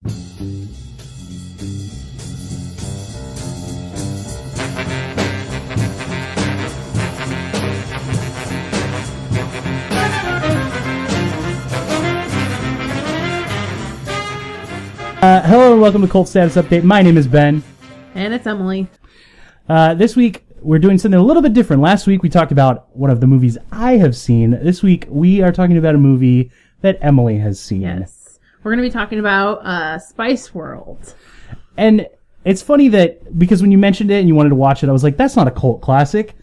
Hello and welcome to Cult Status Update. My name is Ben. And it's Emily. This week, we're doing something a little bit different. Last week, we talked about one of the movies I have seen. This week, we are talking about a movie that Emily has seen. Yes. We're going to be talking about Spice World. And it's funny that, because when you mentioned it and you wanted to watch it, I was like, that's not a cult classic.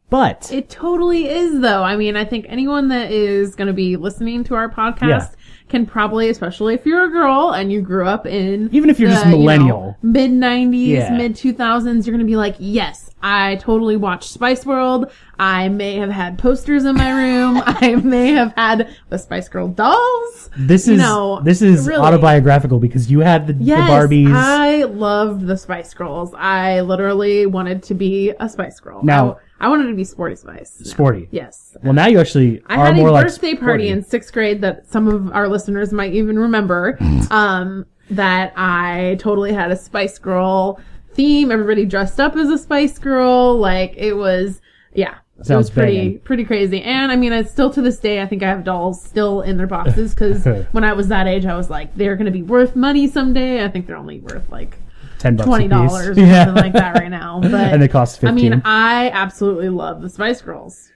But it totally is, though. I mean, I think anyone that is going to be listening to our podcast can probably, especially if you're a girl and you grew up in... Even if you're just millennial. Mid-90s, mid-2000s, you're going to be like, yes, I totally watched Spice World. I may have had posters in my room. I may have had the Spice Girl dolls. This is really autobiographical because you had the Barbies. I loved the Spice Girls. I literally wanted to be a Spice Girl. Now... I wanted to be Sporty Spice. Sporty. Yes. Well, now you actually are more like I had a birthday party in 6th grade that some of our listeners might even remember, that I totally had a Spice Girl theme. Everybody dressed up as a Spice Girl. Like, it was, it was pretty crazy. And, I mean, I still to this day, I think I have dolls still in their boxes, because when I was that age, I was like, they're going to be worth money someday. I think they're only worth, like... $10 $20 or something like that right now. But and they cost $15. I mean, I absolutely love the Spice Girls.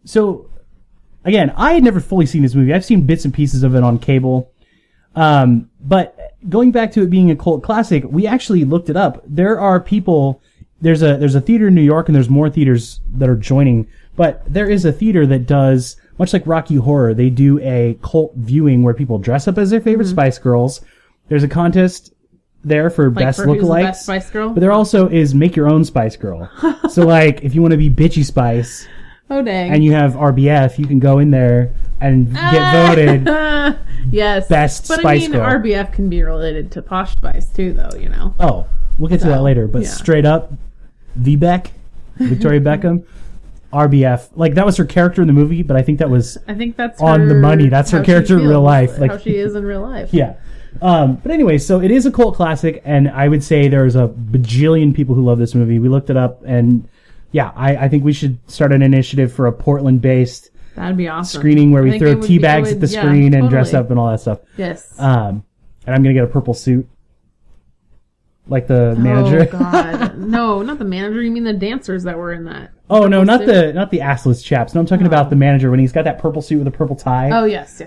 So again, I had never fully seen this movie. I've seen bits and pieces of it on cable. But going back to it being a cult classic, we actually looked it up. There are people, there's a theater in New York, and there's more theaters that are joining, but there is a theater that does, much like Rocky Horror, they do a cult viewing where people dress up as their favorite Spice Girls. There's a contest there for best lookalikes. Best Spice Girl? But there also is make your own Spice Girl. So like, if you want to be bitchy Spice, oh dang, and you have RBF, you can go in there and get voted yes, best but Spice Girl. But RBF can be related to Posh Spice too, though, you know. Oh, we'll get to that later. But straight up, Victoria Beckham, RBF, like that was her character in the movie, but I think that's on the money. That's her character in real life, like how she is in real life. Yeah. But anyway, so it is a cult classic, and I would say there's a bajillion people who love this movie. We looked it up, and I think we should start an initiative for a Portland-based that'd be awesome screening where we throw tea bags at the screen and dress up and all that stuff. Yes. And I'm gonna get a purple suit, like the manager. Oh God, no, not the manager. You mean the dancers that were in that? Oh no, not the assless chaps. No, I'm talking about the manager when he's got that purple suit with a purple tie. Oh yes.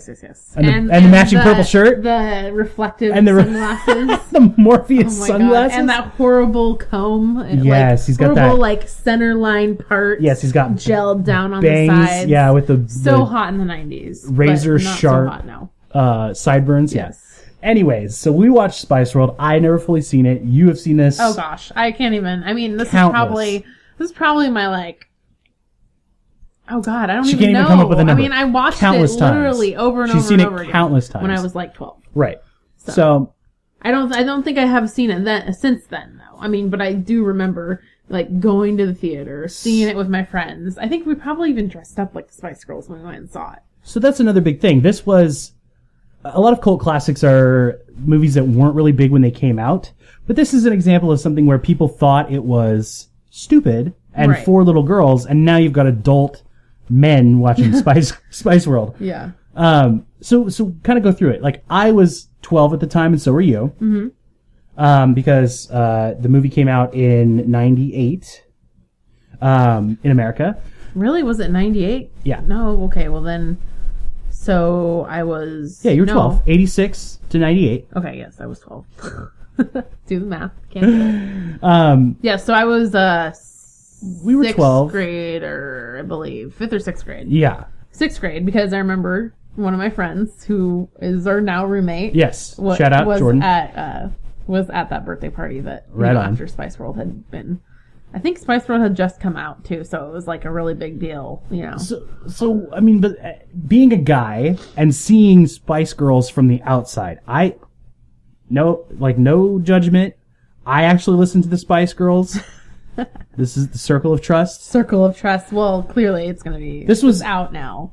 And the matching purple shirt, the reflective sunglasses, the Morpheus sunglasses, God. And that horrible comb. Yes, he's got that horrible like center line part. Yes, he's got gelled down on bangs, the sides. Yeah, with the hot in the 90s. Razor sharp. So hot now. Sideburns. Yes. Anyways, so we watched Spice World. I never fully seen it. You have seen this. Oh gosh, I can't even. I mean, this is probably my like. Oh God, I don't even know. She can't even come up with a number. I mean, I watched it literally over and over and over again. She's seen it countless times when I was like 12. Right. So I don't think I have seen it since then though. I mean, but I do remember like going to the theater, seeing it with my friends. I think we probably even dressed up like the Spice Girls when we went and saw it. So that's another big thing. This was a lot of cult classics are movies that weren't really big when they came out, but this is an example of something where people thought it was stupid and for little girls, and now you've got adult men watching Spice World. Yeah. So kind of go through it. Like, I was 12 at the time, and so were you. Mm-hmm. Because the movie came out in 98 in America. Really? Was it 98? Yeah. No, okay, well then... So I was... Yeah, you were 12. 86 to 98. Okay, yes, I was 12. Do the math. Can't do it. Yeah, so I was we were 12. 6th grade, or I believe 5th or 6th grade. Yeah. 6th grade, because I remember one of my friends who is our now roommate. Yes. Shout out, Jordan. Was at that birthday party that after Spice World had been... I think Spice World had just come out too, so it was like a really big deal, you know. So I mean, but being a guy and seeing Spice Girls from the outside, no judgment. I actually listened to the Spice Girls. This is the Circle of Trust. Circle of Trust. Well, clearly it's going to be. This was out now.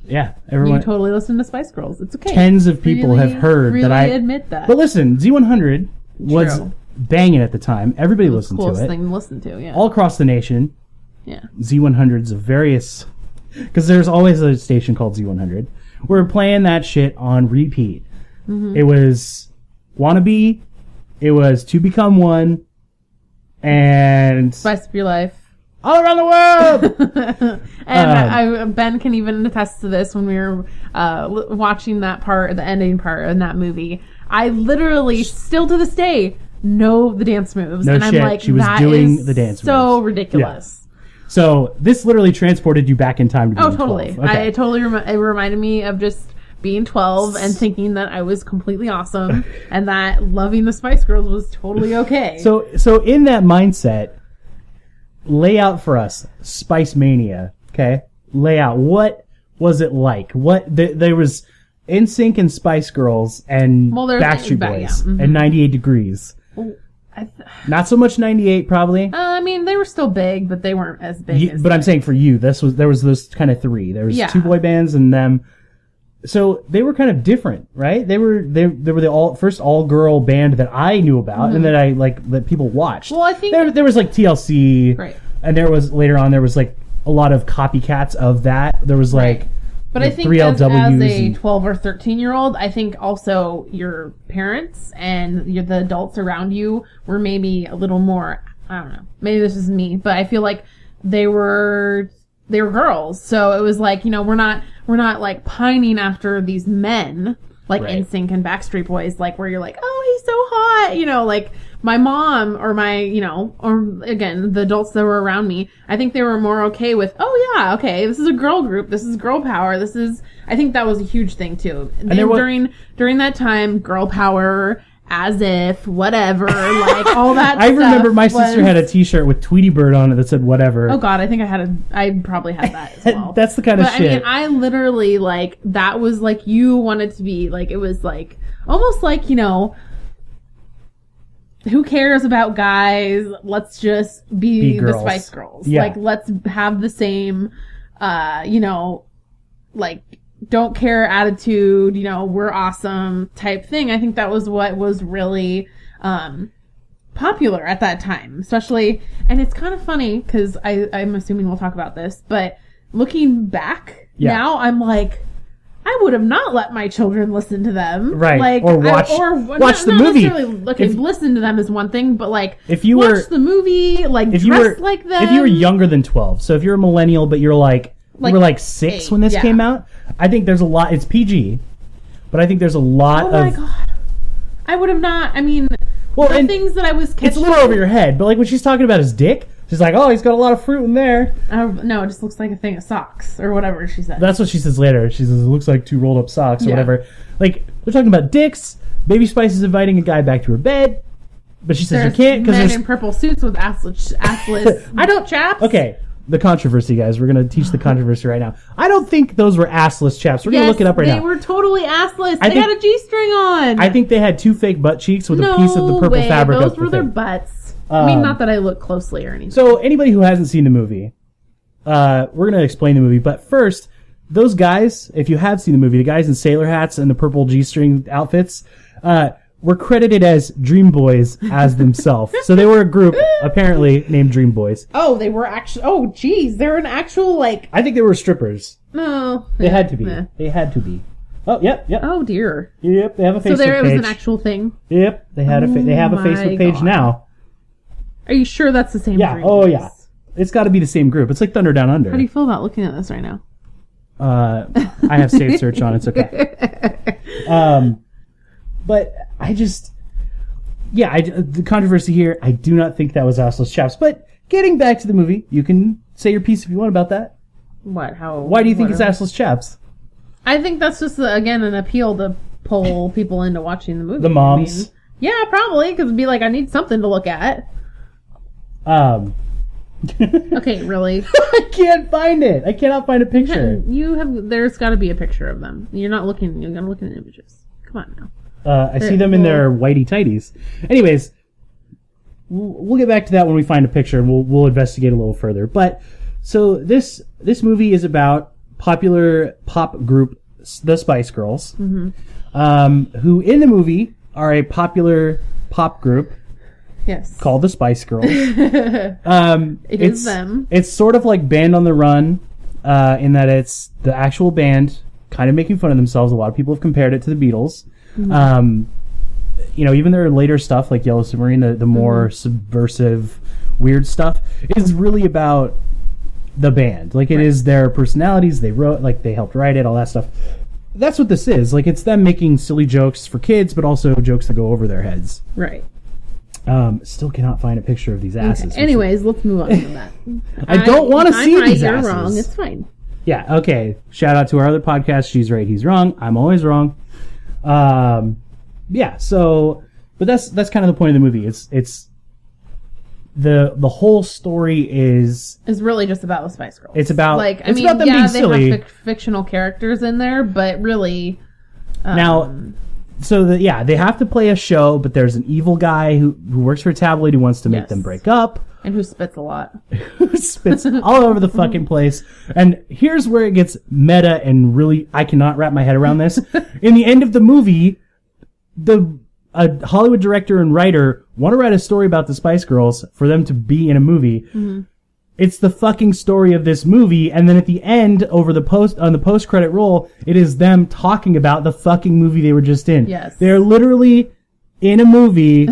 Yeah, You everyone. totally listen to Spice Girls. It's okay. Tens of people Really, have heard really that I admit that. But listen, Z100 was True. banging at the time. Everybody It was listened the to coolest it. thing to listen to. Yeah. All across the nation. Yeah. Z100s of various, because there's always a station called Z100. We're playing that shit on repeat. Mm-hmm. It was Wannabe, it was To Become One, and Spice Up Your Life. All Around the World. And Ben can even attest to this when we were watching that part, the ending part in that movie. I literally, still to this day, know the dance moves. No and shit, I'm like, she was that doing is the dance so moves. ridiculous. So this literally transported you back in time to being Oh, totally. 12. Okay. I totally, it reminded me of just being 12 and thinking that I was completely awesome and that loving the Spice Girls was totally okay. So in that mindset, lay out for us Spice Mania. Okay, lay out, what was it like? There was NSYNC and Spice Girls and there's Backstreet yeah, Boys mhm. and 98 Degrees. Not so much 98 probably. I mean, they were still big, but they weren't as big as. But I'm saying for you, there was those kind of three. There was Yeah. two boy bands and them. So they were kind of different, right? They were the first all girl band that I knew about and that I that people watched. Well, I think there was like TLC, Right. and there was later on there was like a lot of copycats of that. There was like, But the I think 3LWs as a and- 12 or 13-year-old, I think also your parents and the adults around you were maybe a little more, I don't know, maybe this is me, but I feel like they were girls. So it was like, we're not like pining after these men like Right. NSYNC and Backstreet Boys, like where you're like, oh, he's so hot, like my mom or my, or again, the adults that were around me, I think they were more okay with, oh yeah, okay, this is a girl group, this is girl power, I think that was a huge thing too. And there was- during that time, girl power, as if, whatever, like all that I remember stuff my sister was- had a T-shirt with Tweety Bird on it that said whatever. Oh god, I think I probably had that as well. That's the kind of But shit. I mean, I literally that was like you wanted to be it was like almost like who cares about guys? Let's just be the girls. Spice Girls. Yeah. Like let's have the same, like don't care attitude. We're awesome type thing. I think that was what was really popular at that time, especially. And it's kind of funny because I'm assuming we'll talk about this, but looking back now, I'm like, I would have not let my children listen to them, Right. Like, Or watch the movie. Not necessarily listen to them is one thing, but like If you watch were- the movie, like if you dress were like them. if you were younger than 12, so if you're a millennial but you're like you were like 6 8, when this yeah. came out, I think there's a lot. It's PG, but I think there's a lot Oh my of. god, I would have not. I mean, Well, the and things that I was catching. It's a little over your head, but like when she's talking about his dick, she's like, "Oh, he's got a lot of fruit in there." No, it just looks like a thing of socks or whatever she said. That's what she says later. She says it looks like 2 rolled up socks or Yeah. whatever. Like they're talking about dicks. Baby Spice is inviting a guy back to her bed, but she says There's you can't because men there's. in purple suits with assless I don't- chaps. Okay, the controversy, guys. We're gonna teach the controversy right now. I don't think those were assless chaps. We're gonna look it up right they now. were totally assless. I They think- had a G-string on. I think they had 2 fake butt cheeks with a piece of the purple way. fabric Those up the were their thing. butts. I mean, Um, not that I look closely or anything. So anybody who hasn't seen the movie, we're gonna explain the movie. But first, those guys, if you have seen the movie, the guys in sailor hats and the purple G-string outfits, were credited as Dream Boys as themselves. So they were a group apparently named Dream Boys. Oh, they were actually. Oh, geez, they're an actual like. I think they were strippers. No, They had to be. Eh. They had to be. Oh, yep. Oh dear. Yep. They have a Facebook So there, it was page. an actual thing. Yep. They had they have a Oh Facebook my page God. now. Are you sure that's the same? Yeah. Dream Oh Boys? yeah. It's got to be the same group. It's like Thunder Down Under. How do you feel about looking at this right now? I have safe search on. It's okay. But I just, the controversy here. I do not think that was assless chaps. But getting back to the movie, you can say your piece if you want about that. What? How? Why do you think what it's assless chaps? I think that's just again an appeal to pull people into watching the movie. The moms. I mean, yeah, probably because it'd be like I need something to look at. Okay, really? I can't find it. I cannot find a picture. You have. There's got to be a picture of them. You're not looking. You're gonna look at images. Come on now. I see them in their whitey tighties. Anyways, we'll get back to that when we find a picture, and we'll investigate a little further. But so this movie is about popular pop group, the Spice Girls, Mm-hmm. who in the movie are a popular pop group Yes. called the Spice Girls. It is them. It's sort of like Band on the Run, in that it's the actual band kind of making fun of themselves. A lot of people have compared it to the Beatles. Mm-hmm. Even their later stuff, like Yellow Submarine, the more subversive, weird stuff, is really about the band. Like, it is their personalities. They wrote, like, they helped write it, all that stuff. That's what this is. Like, it's them making silly jokes for kids, but also jokes that go over their heads. Right. Still cannot find a picture of these asses. Okay. Anyways, let's move on from that. I don't want to see I'm right, these you're asses. wrong. It's fine. Yeah, okay. Shout out to our other podcast, She's Right, He's Wrong. I'm always wrong. Yeah, so, but that's kind of the point of the movie. It's the whole story is, It's really just about the Spice Girls. it's about, Like, I it's mean, about them yeah, being they silly. have fictional characters in there, but really, Now, so they have to play a show, but there's an evil guy who works for a tabloid who wants to make Yes. them break up. and who spits a lot. Who spits all over the fucking place. And here's where it gets meta and really, I cannot wrap my head around this. In the end of the movie, a Hollywood director and writer want to write a story about the Spice Girls for them to be in a movie. Mm-hmm. It's the fucking story of this movie, and then at the end, on the post-credit roll, it is them talking about the fucking movie they were just in. Yes. They're literally in a movie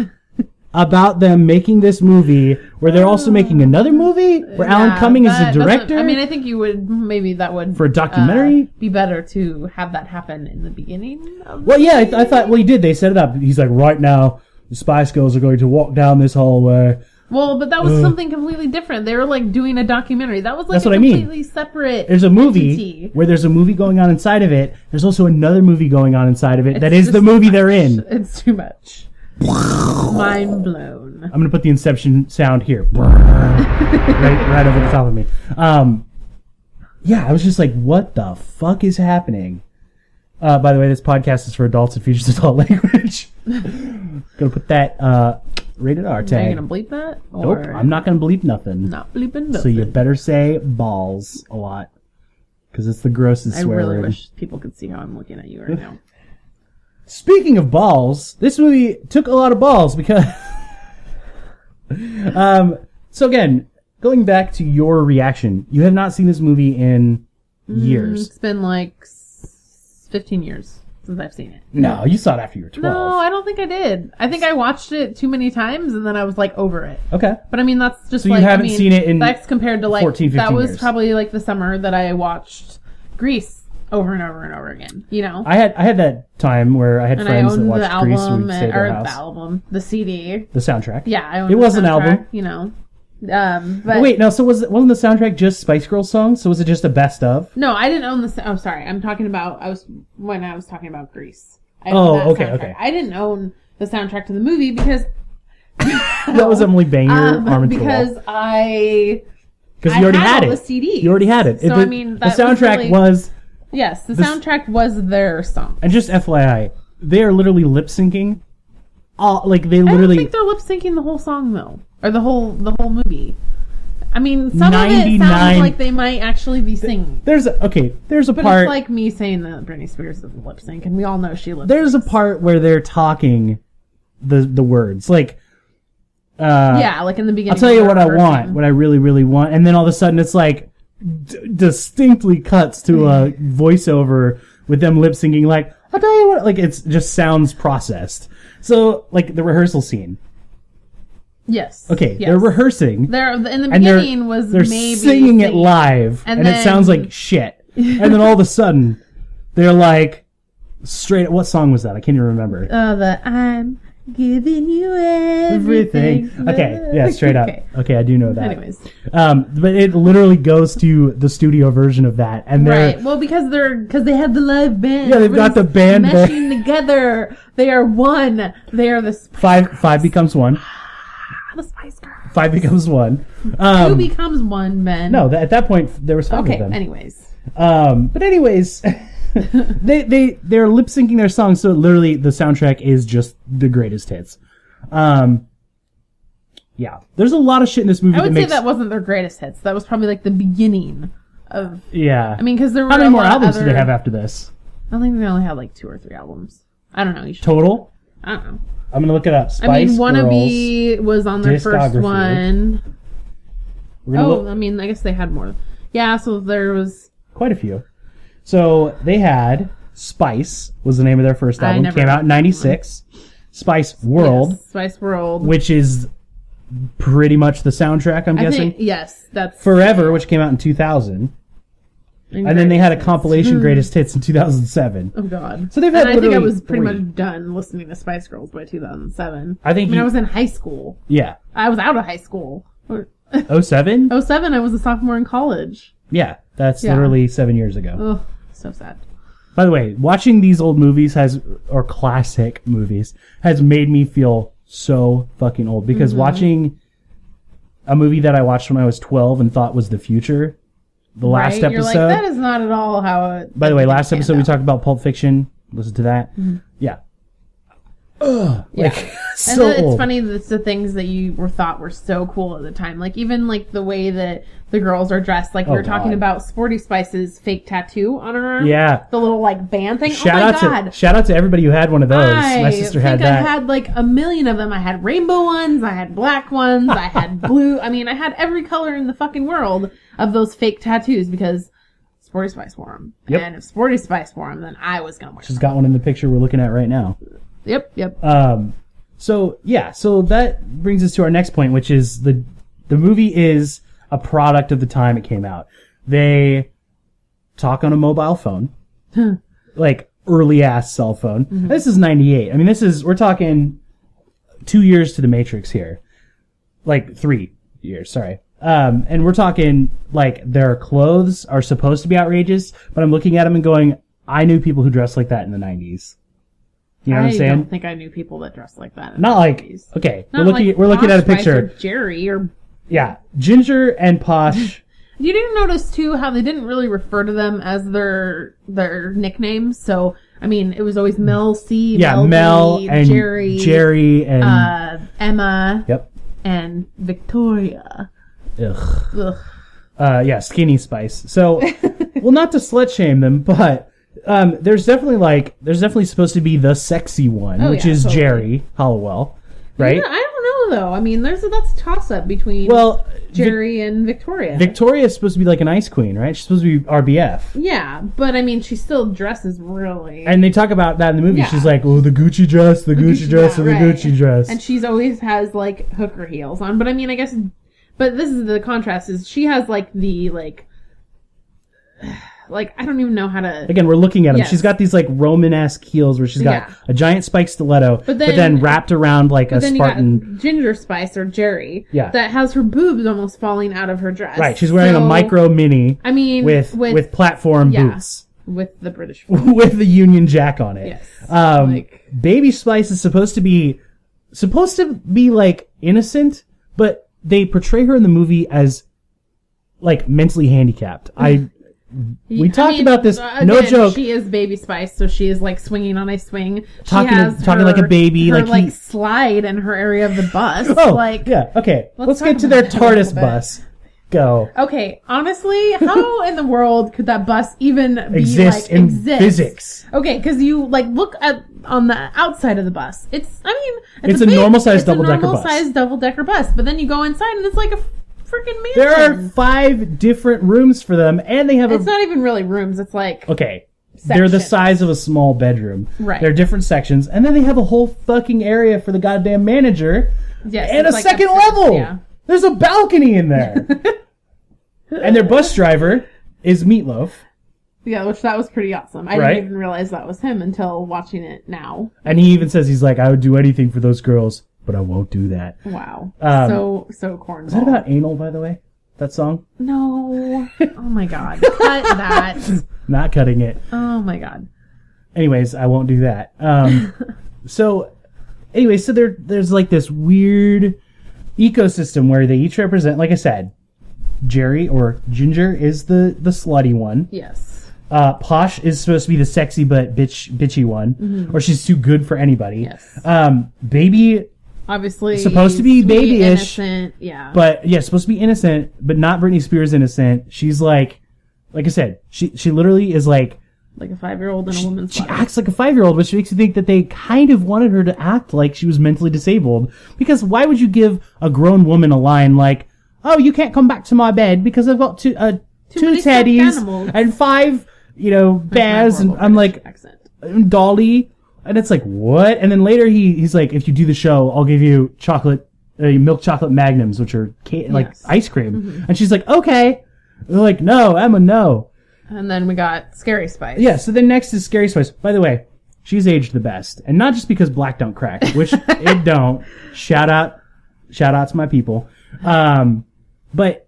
about them making this movie, where they're also making another movie, where Alan Cumming is the that doesn't- director. I mean, I think you would, maybe that would... For a documentary? Be better to have that happen in the beginning of Well, yeah, I thought, well, he did. They set it up. He's like, right now, the Spice Girls are going to walk down this hallway. Well, but that was something completely different. They were like doing a documentary. That was like That's a what I mean. completely separate There's a movie entity. where there's a movie going on inside of it. There's also another movie going on inside of it that It's is the just movie too they're much. in. It's too much. Mind blown. I'm gonna put the Inception sound here, right over the top of me. Yeah, I was just like, what the fuck is happening? By the way, this podcast is for adults and features adult language. Gonna put that rated R Are you tag. gonna bleep that? Nope, Or I'm not gonna bleep nothing. not bleeping So you nothing. better say balls a lot, because it's the grossest I swear really word. wish people could see how I'm looking at you right now. Speaking of balls, this movie took a lot of balls because. So again, going back to your reaction, you have not seen this movie in years. It's been like 15 years since I've seen it. No, you saw it after you were 12. No, I don't think I did. I think I watched it too many times and then I was like over it. Okay. But I mean, that's just So you like, haven't I mean, seen it in that's compared to like 14, 15 that was years. probably like the summer that I watched Grease over and over and over again. You know, I had that time where I had and I friends that owned watched the Grease and album we'd stay at or their the house. album, the CD. The soundtrack. Yeah, I owned. It the was an soundtrack, album. You know, but Oh, wait, no. So wasn't the soundtrack just Spice Girls songs? So was it just a best of? no, I didn't own the. I'm sorry, I'm talking about. I was talking about Grease. I Oh, owned that okay, soundtrack. okay. I didn't own the soundtrack to the movie because That was Emily Banger, Arm because because I you already had had all it. the CDs. You already had it. So, the, I mean, the that was soundtrack really- was. Yes, the soundtrack was their song. And just FYI, they are literally lip syncing. Like they I don't literally. think they're lip syncing the whole song though, or the whole movie. I mean, some of it 99 sounds like they might actually be singing. There's a But part. it's like me saying that Britney Spears doesn't lip sync, and we all know she lip syncs. There's a part where they're talking the words like. Yeah, like in the beginning. I'll tell you of what their I want, version. what I really, really want, and then all of a sudden it's like distinctly cuts to a voiceover with them lip syncing. Like, I'll tell you what, like it just sounds processed. So like the rehearsal scene. Yes. Okay, yes. they're rehearsing. They're in the And beginning was they're maybe singing it live, and it then- sounds like shit. And then all of a sudden, they're like, straight. What song was that? I can't even remember. The I'm giving you everything. Okay, yeah, straight up. Okay, I do know that. Anyways, but it literally goes to the studio version of that, and they're right. Well, because they have the live band. Yeah, they've got the band there. meshing together. They are one. They are the five becomes one. the Spice Girls. Five becomes one. Who becomes one, Ben? No, at that point there was five Okay. of them. Anyways, But anyways, they're lip syncing their songs, so literally the soundtrack is just the greatest hits. Yeah, there's a lot of shit in this movie I would that say makes that wasn't their greatest hits. That was probably like the beginning Yeah. I mean, because there were How many a more lot albums do other, they have after this? I think they only had like 2 or 3 albums. I don't know. You should, Total? I don't know. I'm going to look it up. Spice I mean, Girls. Wannabe was on their first discography. one. We're gonna Oh, look- I mean, I guess they had more. Yeah, so there was... quite a few. So they had Spice was the name of their first I album. never Came out in heard of '96. Spice World, Yes, Spice World. which is pretty much the soundtrack, I'm I guessing. think, yes, that's... Forever, which came out in 2000. And then they had a compilation Greatest Hits in 2007. Oh, God. So they've had And I think I literally was pretty 3. much done listening to Spice Girls by 2007. I think I you- was in high school. Yeah. I was out of high school. 07? 07, I was a sophomore in college. Yeah. That's Yeah. literally 7 years ago. Ugh, so sad. By the way, watching these old movies or classic movies, has made me feel so fucking old. Because Mm-hmm. watching a movie that I watched when I was 12 and thought was the future, the last Right? episode. You're like, that is not at all how it... By the way, it last panned episode we out. talked about Pulp Fiction. Listen to that. Yeah. Ugh. Yeah. Like, And so it's old. funny that it's the things that you thought were so cool at the time. Like, even, like, the way that the girls are dressed. Like, we were talking God. about Sporty Spice's fake tattoo on her arm. Yeah. The little, like, band thing. Shout oh, my out God. shout out to everybody who had one of those. My sister had think that. I had, like, a million of them. I had rainbow ones. I had black ones. I had blue. I mean, I had every color in the fucking world of those fake tattoos because Sporty Spice wore them. Yep. And if Sporty Spice wore them, then I was going to wear them. She's got one in the picture we're looking at right now. Yep. So that brings us to our next point, which is the movie is a product of the time it came out. They talk on a mobile phone, like early ass cell phone. Mm-hmm. This is 98. I mean, we're talking 2 years to the Matrix here, like 3 years. Sorry. And we're talking like their clothes are supposed to be outrageous, but I'm looking at them and going, I knew people who dressed like that in the 90s. You know what I'm I saying? don't think I knew people that dressed like that. in Not the like 90s. okay. Not We're looking like at a Posh Spice picture. Or Jerry or Yeah, Ginger and Posh. you didn't notice too how they didn't really refer to them as their nicknames. So I mean, it was always Mel C, Yeah, Mel D, and Jerry, and Emma, yep. and Victoria. Ugh. Ugh. Yeah, Skinny Spice. So, well, not to slut shame them, but there's definitely supposed to be the sexy one, Oh, which yeah, is totally. Jerry Halliwell, right? Yeah, I don't know though. I mean, that's a toss up between Well, Jerry and Victoria. Victoria is supposed to be like an ice queen, right? She's supposed to be RBF. Yeah, but I mean, she still dresses really. And they talk about that in the movie. Yeah. She's like, oh, the Gucci dress, the Gucci dress, yeah, and the right. Gucci dress. And she's always has like hooker heels on. But I mean, I guess, but this is the contrast is she has like the like I don't even know how to. Again, we're looking at them. Yes. She's got these like Romanesque heels where she's got Yeah. a giant spike stiletto, but then wrapped around like a But then you Spartan. got Ginger Spice or Jerry. Yeah. That has her boobs almost falling out of her dress. Right, she's wearing a So, micro mini I mean, with platform yeah. boots with the British flag. with the Union Jack on it. Yes. Baby Spice is supposed to be like innocent, but they portray her in the movie as like mentally handicapped. We talked about this. No Again, joke. She is Baby Spice, so she is like swinging on a swing. Talking she has like a baby, Her, like he- slide in her area of the bus. Oh, like yeah. Okay, let's talk get to about their that a little TARDIS bit. bus. Go. Okay, honestly, how in the world could that bus even be Exist in physics. Okay, because you like look at on the outside of the bus. It's It's a normal-sized double-decker bus. normal-sized double-decker bus, but then you go inside and it's like a freaking mansion. There are 5 different rooms for them, and they have It's not even really rooms. It's like Okay. They're the sections. size of a small bedroom. Right. They're different sections, and then they have a whole fucking area for the goddamn manager yes, and a it's like second upstairs, level. Yeah. There's a balcony in there. And their bus driver is Meatloaf, Yeah, which that was pretty awesome. I Right. didn't even realize that was him until watching it now. and he even says he's like, I would do anything for those girls, but I won't do that. Wow. so cornball. Is that about anal, by the way? That song? No. Oh my god. Cut that. Not cutting it. Oh my god. Anyways, I won't do that. So there's like this weird ecosystem where they each represent, like I said, Jerry or Ginger is the slutty one. Yes. Posh is supposed to be the sexy but bitchy one, or she's too good for anybody. Yes. Baby, Obviously supposed to be sweet, babyish, innocent. Yeah. but yeah, supposed to be innocent, but not Britney Spears innocent. She's like like I said, she literally is like a 5-year-old in a woman's she body. acts like a 5-year-old, which makes you think that they kind of wanted her to act like she was mentally disabled. Because why would you give a grown woman a line like, "Oh, you can't come back to my bed because I've got two many teddies stuffed animals." and 5, bears," and Horrible I'm British like, accent. Dolly, and it's like, what? And then later he's like, if you do the show, I'll give you milk chocolate magnums, which are Yes. ice cream. And she's like, okay. They're like, no, Emma, no. And then we got Scary Spice. Yeah, so then next is Scary Spice. By the way, she's aged the best. And not just because black don't crack, which it don't. Shout out to my people. But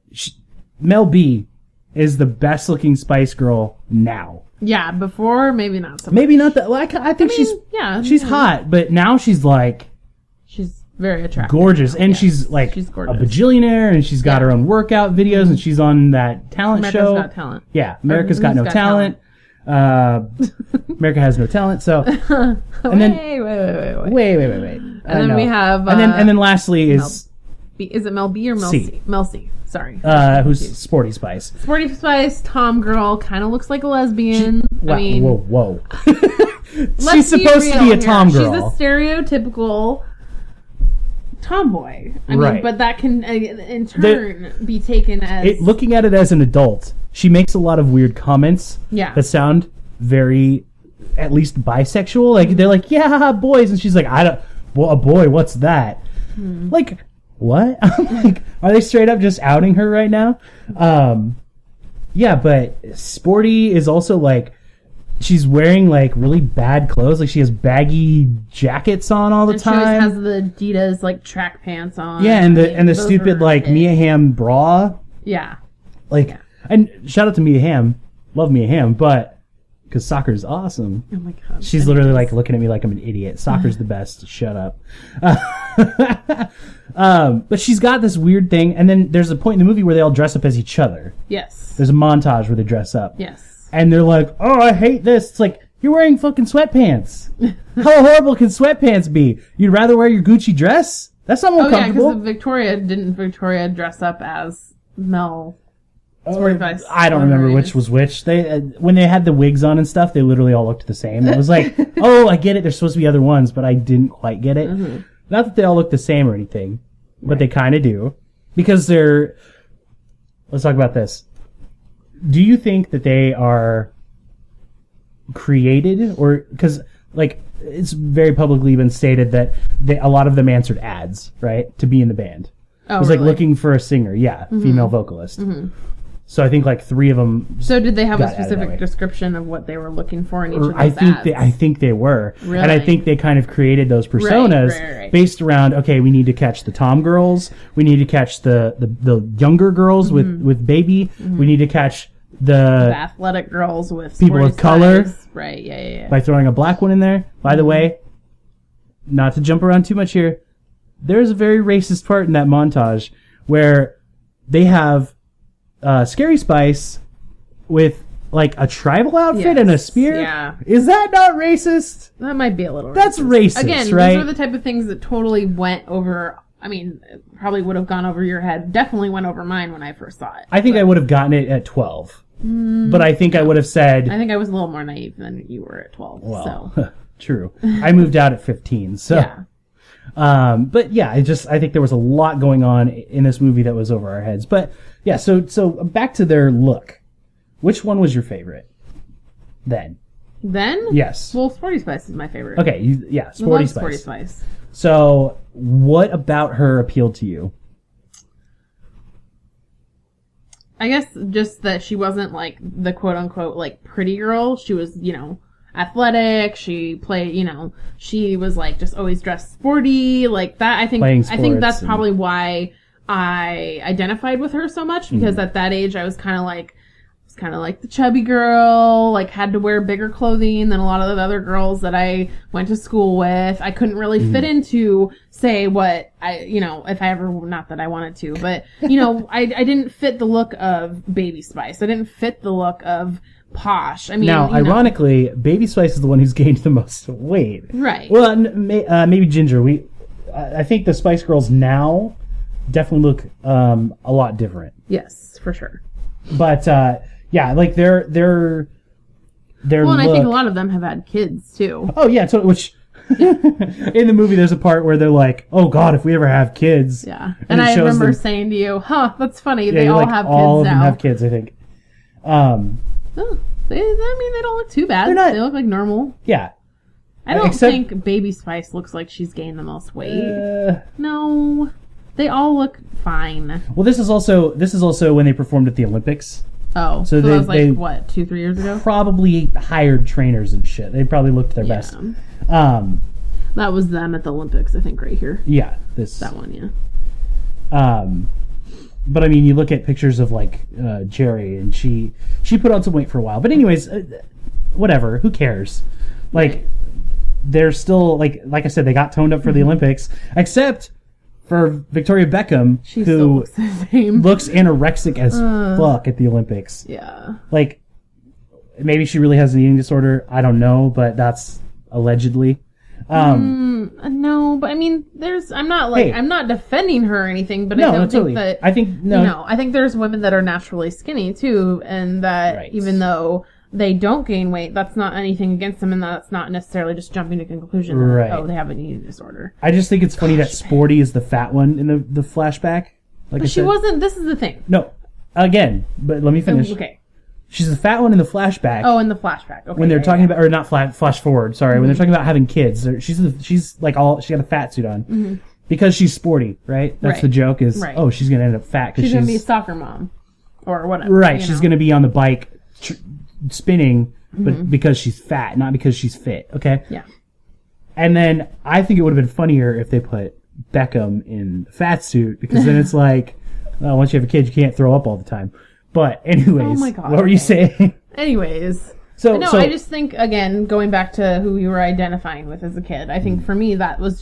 Mel B is the best looking Spice Girl now. Yeah, before, maybe not so much. Maybe not that. Well, I think she's hot, but now she's like She's very attractive. gorgeous, and Yes, she's like she's a gorgeous. bajillionaire, and she's got her own workout videos, and she's on that talent America's show. Got Talent. Yeah, America's Or Got No Who's Got Talent. America has no talent. So, and then Wait. wait. And then we have, and then lastly is Is it Mel B or Mel C. C? Mel C. Sorry. who's Sporty Spice. Sporty Spice, Tom girl, kind of looks like a lesbian. Wow, I mean, whoa. let's She's supposed to real be a here. Tom girl. She's a stereotypical tomboy. I Right. mean, but that can in turn be taken as Looking at it as an adult, she makes a lot of weird comments Yeah. that sound very, at least bisexual. Like they're like, yeah, boys, and she's like, a boy, what's that? Like, what? I'm like, are they straight up just outing her right now? Yeah, but Sporty is also like, she's wearing like really bad clothes. Like she has baggy jackets on all the and she always time. has the Adidas like track pants on. Yeah, and I the mean, those stupid were like it. Mia Hamm bra. Yeah. Like, and shout out to Mia Hamm. Love Mia Hamm, but because soccer's awesome. Oh my god. She's literally like looking at me like I'm an idiot. Soccer's the best. Shut up. But she's got this weird thing, and then there's a point in the movie where they all dress up as each other. Yes. There's a montage where they dress up. Yes. And they're like, oh, I hate this. It's like, you're wearing fucking sweatpants. How horrible can sweatpants be? You'd rather wear your Gucci dress? That's not more Oh yeah, comfortable. because didn't Victoria dress up as Mel? Sporty Spice. I don't remember which was which. They when they had the wigs on and stuff, they literally all looked the same. It was like, oh, I get it. There's supposed to be other ones, but I didn't quite get it. Mm-hmm. Not that they all look the same or anything, but they kind of do because they're. Let's talk about this. Do you think that they are created, or because like it's very publicly been stated that a lot of them answered ads, right, to be in the band? Oh, It was really? like looking for a singer, female vocalist. So I think like 3 of them. So did they have a got added that way. specific description of what they were looking for in each of those I think ads? I think they were, and I Really? think they kind of created those personas right. based around. Okay, we need to catch the Tom girls. We need to catch the younger girls with Baby. We need to catch the the athletic girls with People Sporty of color. Spice. Right? Yeah. by throwing a black one in there. By the way, not to jump around too much here, there's a very racist part in that montage where they have Scary Spice with like a tribal outfit and a Yes, spear. yeah. Is that not racist? That might be a little. That's racist, Again, right? those are the type of things that totally went over. I mean, it probably would have gone over your head. Definitely went over mine when I first saw it. I think I would have gotten it at 12. But I think I would have said, I think I was a little more naive than you were at 12. well, so true. I moved out at 15. So, yeah. but yeah, I think there was a lot going on in this movie that was over our heads. But yeah, so back to their look. Which one was your favorite? Then. Then? Yes. Well, Sporty Spice is my favorite. Okay, I Sporty love Spice. Sporty Spice. So, what about her appealed to you? I guess just that she wasn't like the quote unquote like pretty girl. She was, athletic. She played, she was like just always dressed sporty like that. I think that's sports probably why I identified with her so much because at that age I was kind of like the chubby girl, like had to wear bigger clothing than a lot of the other girls that I went to school with. I couldn't really fit into, say, what if I ever, not that I wanted to, but, I didn't fit the look of Baby Spice. I didn't fit the look of Posh. I mean, Now, ironically, Baby Spice is the one who's gained the most weight. Right. Well, maybe Ginger. I think the Spice Girls now definitely look a lot different. Yes, for sure. But Yeah, like their Well, and I look. think a lot of them have had kids too. Oh yeah, so which in the movie there's a part where they're like, "Oh God, if we ever have kids." Yeah, and it I shows remember them- saying to you, "Huh, that's funny. Yeah, they you're all like, have all kids of them now." have kids, I think. Oh, they don't look too bad. They're not- They look like normal. Yeah. I don't Except- think Baby Spice looks like she's gained the most weight. No, they all look fine. Well, this is also when they performed at the Olympics. Oh, So so they- that was like they- what, 2-3 years ago? Probably hired trainers and shit. They probably looked their best. That was them at the Olympics, I think, right here. Yeah, this. That one, yeah. But I mean, you look at pictures of like Jerry, and she put on some weight for a while. But anyways, whatever. Who cares? Like, they're still like I said, they got toned up for the Olympics, except for Victoria Beckham, She still who looks the same. looks anorexic as fuck at the Olympics. Yeah. Like, maybe she really has an eating disorder. I don't know, but that's allegedly. No, but I mean, I'm not defending her or anything, but I No, don't think totally. that. I think no. I think there's women that are naturally skinny too, and that Right. even though they don't gain weight, that's not anything against them, and that's not necessarily just jumping to the conclusion that, Right. oh, they have an eating disorder. I just think it's funny that Sporty is the fat one in the flashback. Like I But she said. wasn't. This is the thing. No, again, but let me finish. Okay. She's the fat one in the flashback. Oh, in the flashback. Okay. when they're yeah, talking yeah. about, or not flash forward. Sorry, when they're talking about having kids, she's like she got a fat suit on because she's sporty, right? That's Right. the joke. Is Right. oh, she's gonna end up fat because she's gonna be a soccer mom, or whatever. right. you She's know? gonna be on the bike spinning, but because she's fat, not because she's fit. Okay. Yeah. And then I think it would have been funnier if they put Beckham in the fat suit, because then it's like, well, once you have a kid, you can't throw up all the time. But anyways, Oh my God, what were you okay. saying? Anyways. So No, I just think, again, going back to who you were identifying with as a kid, I think for me that's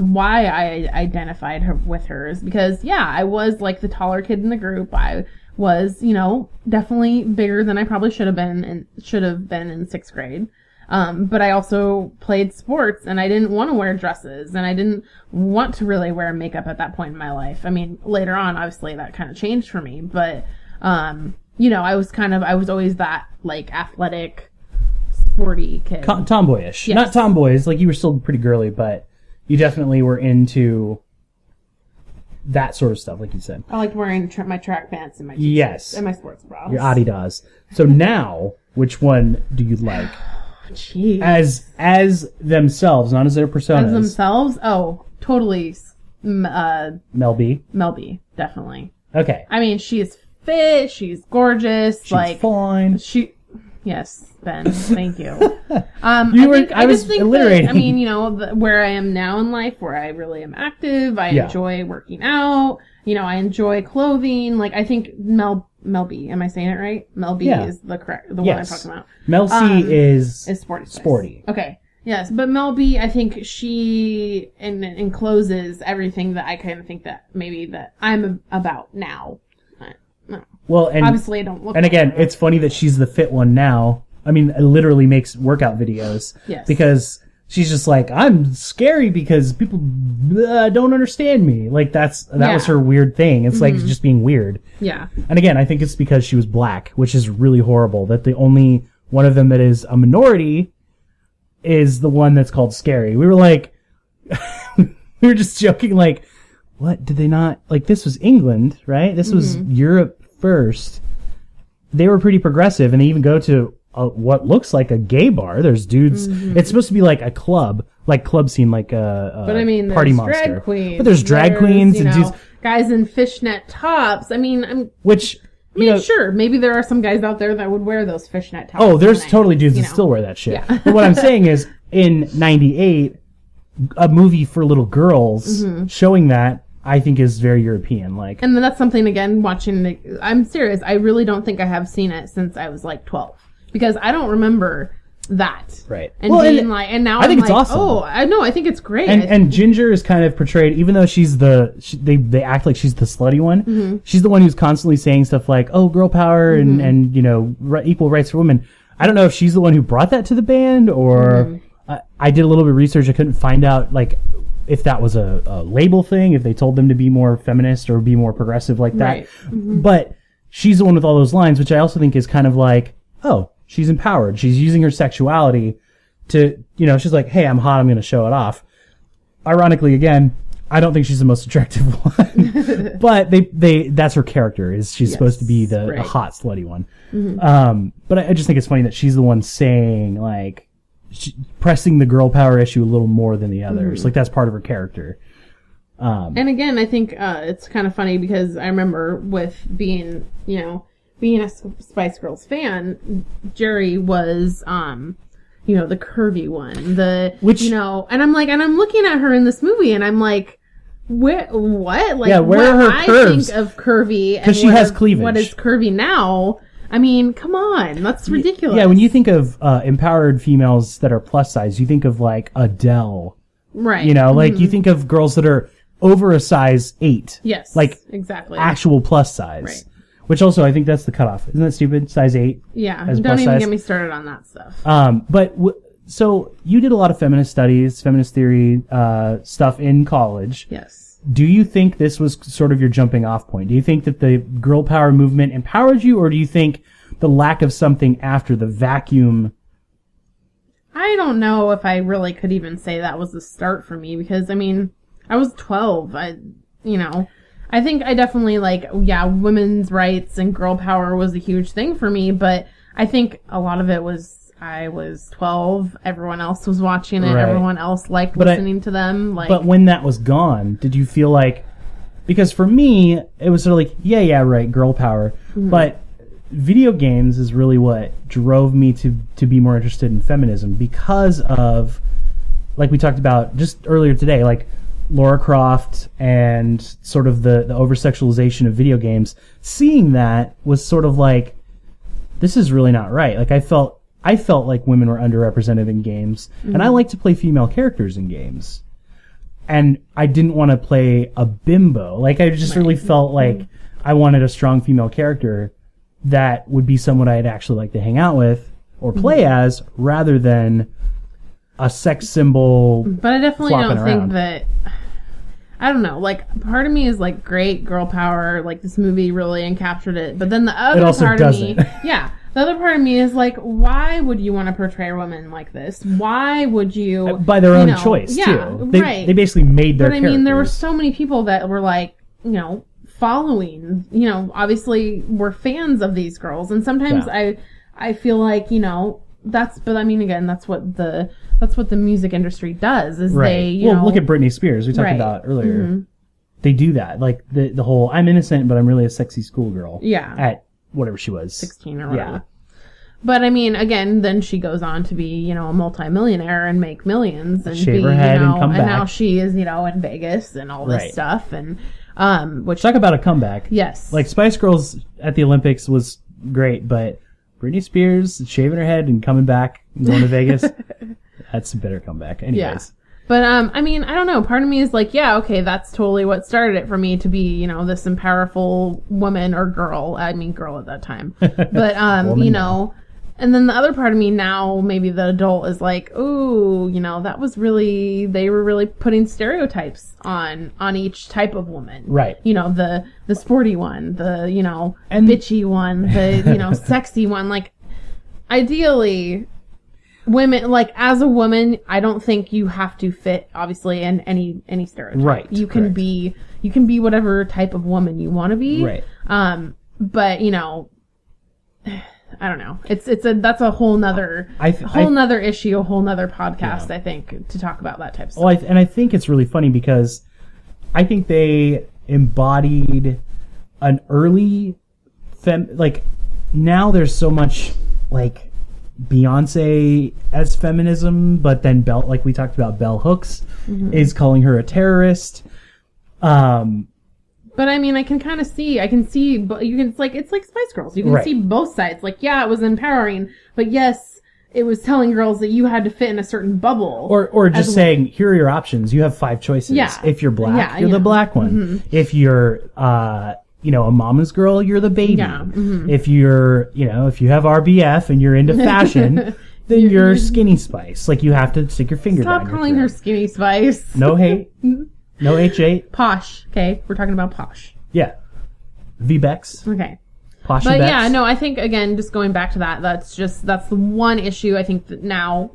why I identified with her, is because, yeah, I was like the taller kid in the group. I was, definitely bigger than I probably should have been in 6th grade. But I also played sports, and I didn't want to wear dresses, and I didn't want to really wear makeup at that point in my life. I mean, later on, obviously, that kind of changed for me, but, I was always that, like, athletic, sporty kid. Tomboyish. Yes. Not tomboys, like you were still pretty girly, but you definitely were into that sort of stuff, like you said. I liked wearing my track pants and my Yes. and my sports bras. Your Adidas. So now, which one do you like? Jeez. As themselves, not as their personas. As themselves? Oh, totally. Mel B. Mel B, definitely. Okay. I mean, she is fit. She's gorgeous. She's fine. Yes, Ben. Thank you. I was alliterating. I mean, where I am now in life, where I really am active, I enjoy working out. I enjoy clothing. Like, I think Mel B. Am I saying it right? Mel B is the one I'm talking about. Mel C is sporty. Sporty. Okay. Yes, but Mel B, I think she encloses everything that I kind of think that maybe that I'm about now. No. Well, and Obviously, I don't look. And like again, her. it's funny that she's the fit one now. I mean, it literally makes workout videos. Yes. Because she's just like, I'm scary because people don't understand me. Like that was her weird thing. It's like just being weird. Yeah. And again, I think it's because she was black, which is really horrible. That the only one of them that is a minority is the one that's called scary. We were like, we were just joking, like, what did they not like? This was England, right? This was Europe first. They were pretty progressive, and they even go to what looks like a gay bar. There's dudes. It's supposed to be like a club scene, like a But I mean, Party there's Monster. drag queens. But there's drag queens and dudes, guys in fishnet tops. I mean, which sure, maybe there are some guys out there that would wear those fishnet tops. Oh, there's totally dudes that still wear that shit. Yeah. But what I'm saying is, in '98, a movie for little girls showing that, I think, is very European. Like, and then that's something, again, I'm serious. I really don't think I have seen it since I was like 12, because I don't remember that. Right. And and now I think I'm it's like, awesome. oh, I know, I think it's great. And Ginger is kind of portrayed, even though she's they act like she's the slutty one. She's the one who's constantly saying stuff like, "Oh, girl power," and equal rights for women. I don't know if she's the one who brought that to the band, or I did a little bit of research. I couldn't find out like if that was a label thing, if they told them to be more feminist or be more progressive like that. Right. But she's the one with all those lines, which I also think is kind of like, oh, she's empowered. She's using her sexuality to, she's like, hey, I'm hot, I'm going to show it off. Ironically, again, I don't think she's the most attractive one, but that's her character, is she's supposed to be the hot, slutty one. But I just think it's funny that she's the one saying, like, pressing the girl power issue a little more than the others. Like, that's part of her character. And again, I think it's kind of funny because I remember with being a Spice Girls fan, Jerry was, the curvy one, and I'm looking at her in this movie and I'm like, what? Like, where are her curves? I think of curvy and because she has cleavage. What is curvy now? I mean, come on, that's ridiculous. Yeah, when you think of empowered females that are plus size, you think of like Adele, right? Like you think of girls that are over a size 8. Yes, like exactly actual plus size. Right. Which also, I think that's the cutoff. Isn't that stupid? Size 8. Yeah, don't even get me started on that stuff. So you did a lot of feminist studies, feminist theory stuff in college. Yes. Do you think this was sort of your jumping off point? Do you think that the girl power movement empowered you, or do you think the lack of something after the vacuum? I don't know if I really could even say that was the start for me, because, I mean, I was 12. I think I definitely, women's rights and girl power was a huge thing for me, but I think a lot of it was I was 12, everyone else was watching it, everyone else liked listening to them. But when that was gone, did you feel like, because for me, it was sort of like, yeah, right, girl power, but video games is really what drove me to be more interested in feminism, because of, like we talked about just earlier today, like, Lara Croft and sort of the over-sexualization of video games. Seeing that was sort of like, this is really not right. Like, I felt like women were underrepresented in games, and I like to play female characters in games. And I didn't want to play a bimbo. Like, I just really felt like I wanted a strong female character that would be someone I'd actually like to hang out with or play as, rather than a sex symbol. But I definitely don't think that, I don't know, like, part of me is like, great, girl power, like, this movie really encaptured it. But then the other part of me, the other part of me is like, why would you want to portray a woman like this? Why would you? By their own choice, too. They basically made their characters. But I mean, there were so many people that were like, following, obviously were fans of these girls. And sometimes I feel like, but I mean, again, that's what the music industry does, is they, look at Britney Spears, we talked about earlier. They do that, like the whole, I'm innocent, but I'm really a sexy schoolgirl. Yeah. At whatever she was. 16 or whatever. Yeah. But I mean, again, then she goes on to be, a multimillionaire and make millions and shave her head and come back. And now she is, in Vegas and all this stuff. And, which. Talk about a comeback. Yes. Like, Spice Girls at the Olympics was great, but Britney Spears shaving her head and coming back and going to Vegas, that's a better comeback. Anyways. Yeah. But, I mean, I don't know. Part of me is like, yeah, okay, that's totally what started it for me to be, this powerful woman or girl. I mean, girl at that time. But, and then the other part of me now, maybe the adult, is like, ooh, that was really, they were really putting stereotypes on each type of woman. Right. The sporty one, the, and bitchy one, the, sexy one. Like, ideally, women, like, as a woman, I don't think you have to fit, obviously, in any stereotype. Right. You can be whatever type of woman you want to be. Right. But, I don't know. That's a whole nother nother issue, a whole nother podcast, I think, to talk about that type of stuff. Well, and I think it's really funny because I think they embodied an early like, now there's so much, like, Beyonce as feminism, but then like we talked about, Bell Hooks is calling her a terrorist. But I mean, I can see, it's like Spice Girls. You can see both sides. Like, yeah, it was empowering, but yes, it was telling girls that you had to fit in a certain bubble. Or just saying, here are your options. You have 5 choices. Yeah. If you're black, you're the black one. If you're, a mama's girl, you're the baby. Yeah. If you're, if you have RBF and you're into fashion, then you're Skinny Spice. Like, you have to stick your finger down your Stop calling her Skinny Spice. No hate. No H8. Posh. Okay, we're talking about posh. Yeah. V-Bex. Okay. Pasha But Betts. yeah, no, I think, again, just going back to that, that's the one issue I think that now,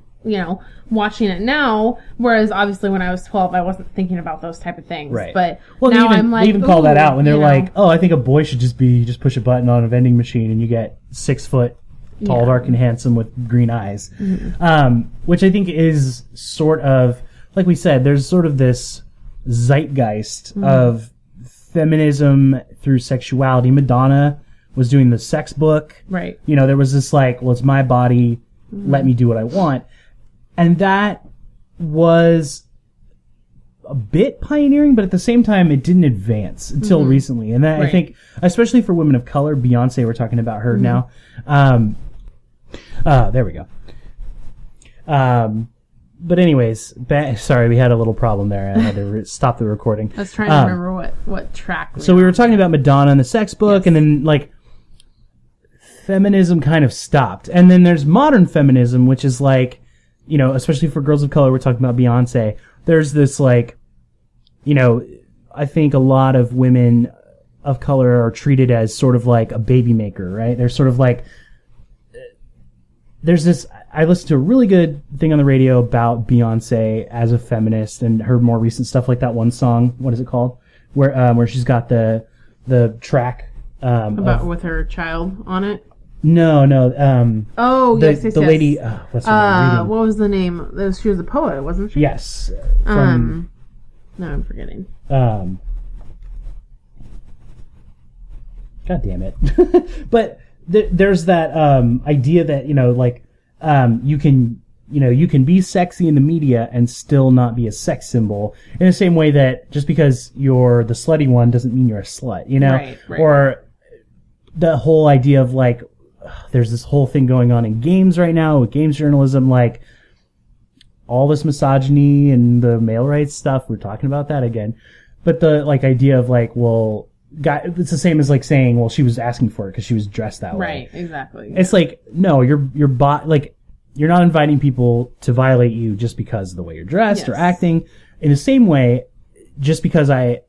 watching it now, whereas obviously when I was 12, I wasn't thinking about those type of things. Right. But Well, now they I'm like, even call that out when they're you know, like, "Oh, I think a boy should just push a button on a vending machine and you get 6 foot tall, Yeah. dark, and handsome with green eyes," Mm-hmm. which I think is sort of like we said. There's sort of this zeitgeist Mm-hmm. of feminism through sexuality. Madonna was doing the sex book. Right. There was this like, well, it's my body, Mm-hmm. let me do what I want. And that was a bit pioneering, but at the same time, it didn't advance until recently. And that, I Right. think, especially for women of color, Beyonce, we're talking about her now. There we go. But anyways, sorry, we had a little problem there. I had to stop the recording. I was trying to remember what track. So we were talking about Madonna and the sex book, Yes. and then like feminism kind of stopped. And then there's modern feminism, which is like, especially for girls of color, we're talking about Beyonce. There's this like, I think a lot of women of color are treated as sort of like a baby maker, right? They're sort of like, there's this, I listened to a really good thing on the radio about Beyonce as a feminist and her more recent stuff, like that one song, what is it called? Where she's got the track, about with her child on it. No. Oh, The yes. lady, what's her name? What was the name? She was a poet, wasn't she? Yes. No, I'm forgetting. God damn it. But there's that idea that, you can be sexy in the media and still not be a sex symbol, in the same way that just because you're the slutty one doesn't mean you're a slut, Right. Or the whole idea of like, there's this whole thing going on in games right now with games journalism, like all this misogyny and the male rights stuff. We're talking about that again. But the like idea of like, well, it's the same as like saying, well, she was asking for it because she was dressed that way. Right, exactly. It's like, no, you're not inviting people to violate you just because of the way you're dressed or Yes. acting. In the same way, just because I'm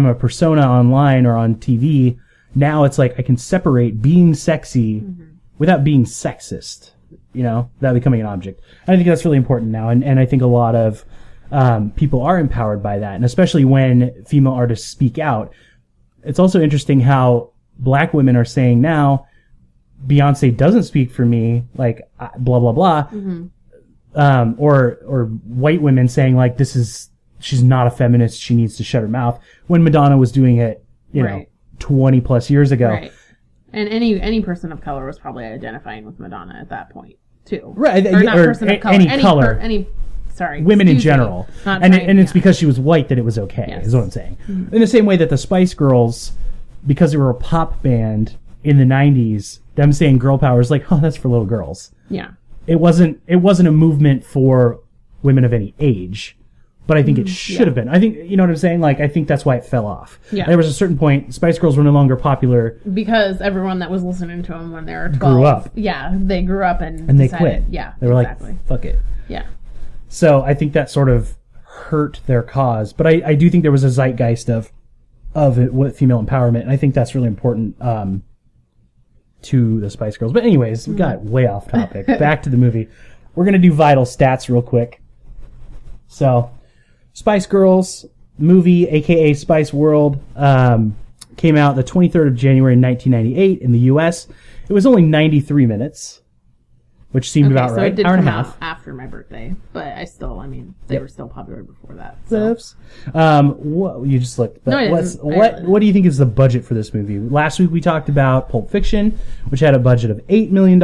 a persona online or on TV, now it's like I can separate being sexy without being sexist, without becoming an object. I think that's really important now, and I think a lot of people are empowered by that, and especially when female artists speak out. It's also interesting how black women are saying now, Beyonce doesn't speak for me, like blah blah blah, or white women saying like she's not a feminist, she needs to shut her mouth, when Madonna was doing it, Right. 20 plus years ago. Right. And any person of color was probably identifying with Madonna at that point too. Right, Or not or person of color. any color. Women Women in general. And it's because she was white that it was okay, Yes. is what I'm saying. In the same way that the Spice Girls, because they were a pop band in the 90s, them saying girl power is like, oh, that's for little girls. Yeah. It wasn't a movement for women of any age, but I think it should have been. I think, you know what I'm saying? Like, I think that's why it fell off. Yeah. There was a certain point, Spice Girls were no longer popular. Because everyone that was listening to them when they were 12 Grew up. Yeah, they grew up and And they decided, quit. Yeah, They were exactly. like, fuck it. Yeah. So I think that sort of hurt their cause. But I do think there was a zeitgeist of it with female empowerment, and I think that's really important to the Spice Girls. But anyways, we got way off topic. Back to the movie. We're going to do vital stats real quick. So, Spice Girls movie, aka Spice World, came out the 23rd of January 1998 in the U.S. It was only 93 minutes, which seemed about so right. it did Hour and come a half. out after my birthday, but they were still popular before that. So. Oops. What you just looked? But No, I what's, didn't. what do you think is the budget for this movie? Last week we talked about Pulp Fiction, which had a budget of $8 million.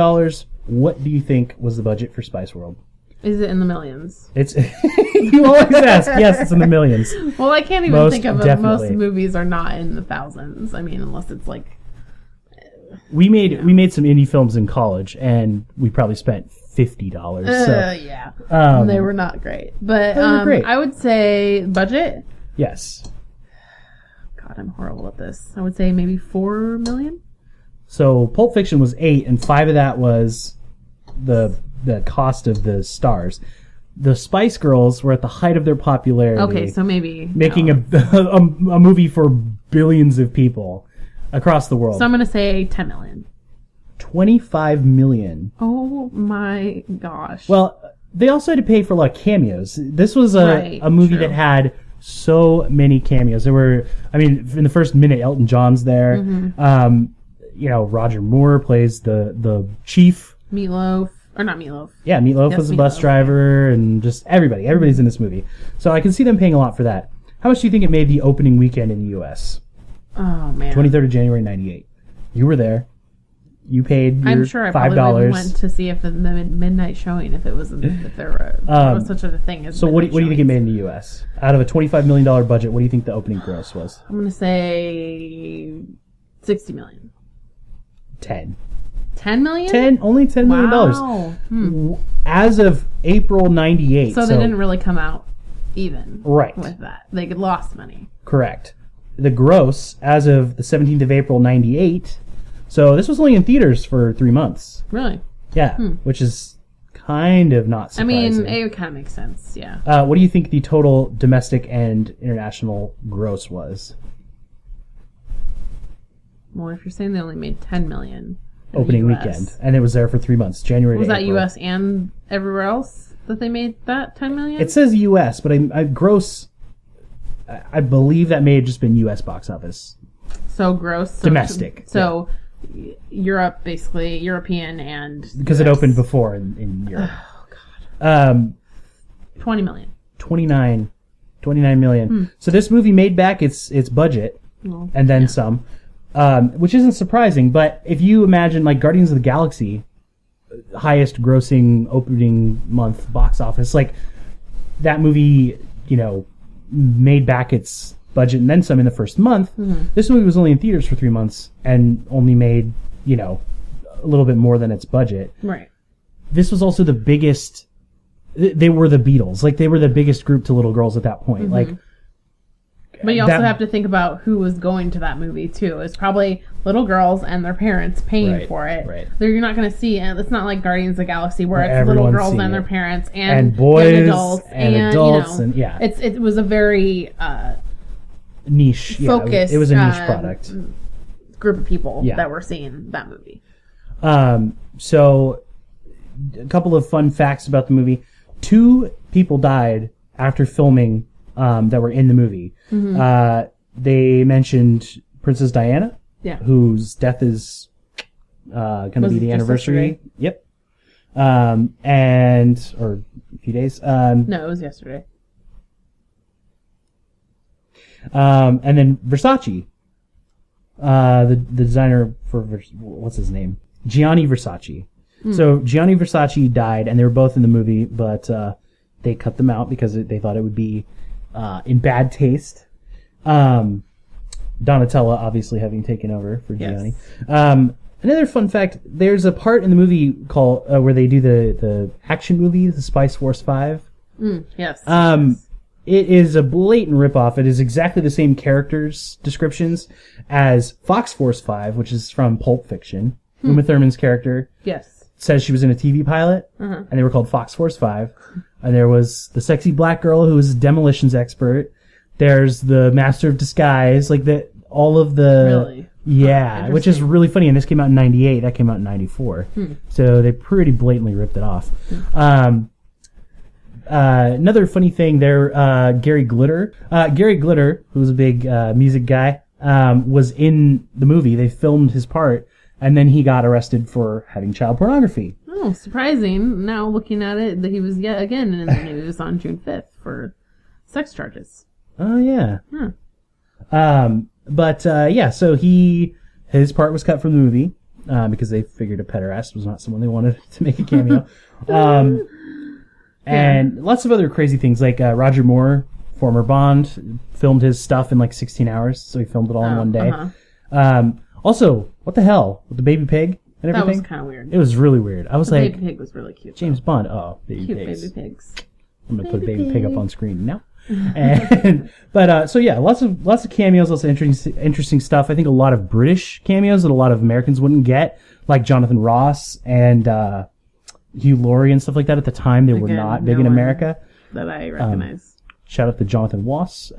What do you think was the budget for Spice World? Is it in the millions? It's you always ask. Yes, it's in the millions. Well, I can't even Most think of it. definitely. Most movies are not in the thousands. I mean, unless it's like We made some indie films in college, and we probably spent $50. So yeah, they were not great. But They were great. I would say budget. yes. God, I'm horrible at this. I would say maybe 4 million. So Pulp Fiction was 8, and 5 of that was the cost of the stars. The Spice Girls were at the height of their popularity. Okay, so maybe making no. a movie for billions of people. across the world. So I'm going to say 10 million. 25 million. Oh my gosh. Well, they also had to pay for a lot of cameos. This was a movie true. that had so many cameos. There were, I mean, in the first minute, Elton John's there. Roger Moore plays the chief. Meatloaf. Or not Meatloaf. Yeah, Meatloaf was a bus driver, and just everybody. Everybody's in this movie. So I can see them paying a lot for that. How much do you think it made the opening weekend in the U.S.? Oh, man. 23rd of January, 98. You were there. You paid your I'm sure I $5. probably went to see if the midnight showing, if there was such a thing as. So what do you think it made in the U.S.? Out of a $25 million budget, what do you think the opening gross was? I'm going to say 60 million. 10. 10 million? Only $10 million. Wow. As of April 98. So they didn't really come out even right with that. They lost money. Correct. The gross, as of the 17th of April 98. So this was only in theaters for 3 months. Really? Yeah, which is kind of not surprising. I mean, it kind of makes sense, yeah. What do you think the total domestic and international gross was? Well, if you're saying they only made 10 million in opening the US, weekend, and it was there for 3 months, January to was that April. U.S. and everywhere else that they made that 10 million? It says U.S., but I gross, I believe that may have just been U.S. box office. So gross. So Domestic. So Europe, basically, European and because US. it opened before in Europe. Oh, God. 20 million. 29 million. So this movie made back its budget, Well, and then some, which isn't surprising. But if you imagine, like, Guardians of the Galaxy, highest grossing opening month box office, like, that movie, made back its budget and then some in the first month. This movie was only in theaters for 3 months and only made, a little bit more than its budget. Right. This was also the biggest. They were the Beatles. Like, they were the biggest group to little girls at that point. Like, But you also have to think about who was going to that movie, too. It's probably little girls and their parents paying for it. Right. You're not going to see, and it's not like Guardians of the Galaxy where it's little everyone's girls seeing and their it. parents And boys young adults and adults and, yeah. It was a very niche. focused. It was a niche product. Group of people Yeah. that were seeing that movie. So, a couple of fun facts about the movie. 2 people died after filming that were in the movie. They mentioned Princess Diana, whose death is going to be the anniversary. Yesterday? Yep. Or a few days. No, it was yesterday. And then Versace, the designer for what's his name? Gianni Versace. So Gianni Versace died, and they were both in the movie, but they cut them out because they thought it would be in bad taste. Donatella obviously having taken over for Gianni. Another fun fact: there's a part in the movie called where they do the action movie, the Spice Force 5. Yes. It is a blatant ripoff. It is exactly the same characters descriptions as Fox Force 5, which is from Pulp Fiction. Uma Thurman's character says she was in a TV pilot, and they were called Fox Force 5. And there was the sexy black girl who was a demolitions expert. There's the Master of Disguise, all of the... Really? Yeah, which is really funny. And this came out in 98. That came out in 94. So they pretty blatantly ripped it off. Another funny thing there, Gary Glitter. Gary Glitter, who was a big music guy, was in the movie. They filmed his part, and then he got arrested for having child pornography. Oh, surprising. Now looking at it, that he was yet again in the news on June 5th for sex charges. Oh, yeah. So his part was cut from the movie, because they figured a pederast was not someone they wanted to make a cameo. And lots of other crazy things, like Roger Moore, former Bond, filmed his stuff in 16 hours, so he filmed it all in one day. Also, what the hell with the baby pig and everything? That was kind of weird. It was really weird. I was Baby Pig was really cute. James Bond. Oh, baby Cute pigs. baby pigs. I'm gonna put baby pig up on screen now. Lots of cameos, lots of interesting stuff. I think a lot of British cameos that a lot of Americans wouldn't get, like Jonathan Ross and Hugh Laurie and stuff like that. At the time, they were not big in America. That I recognize. Shout out to Jonathan Ross.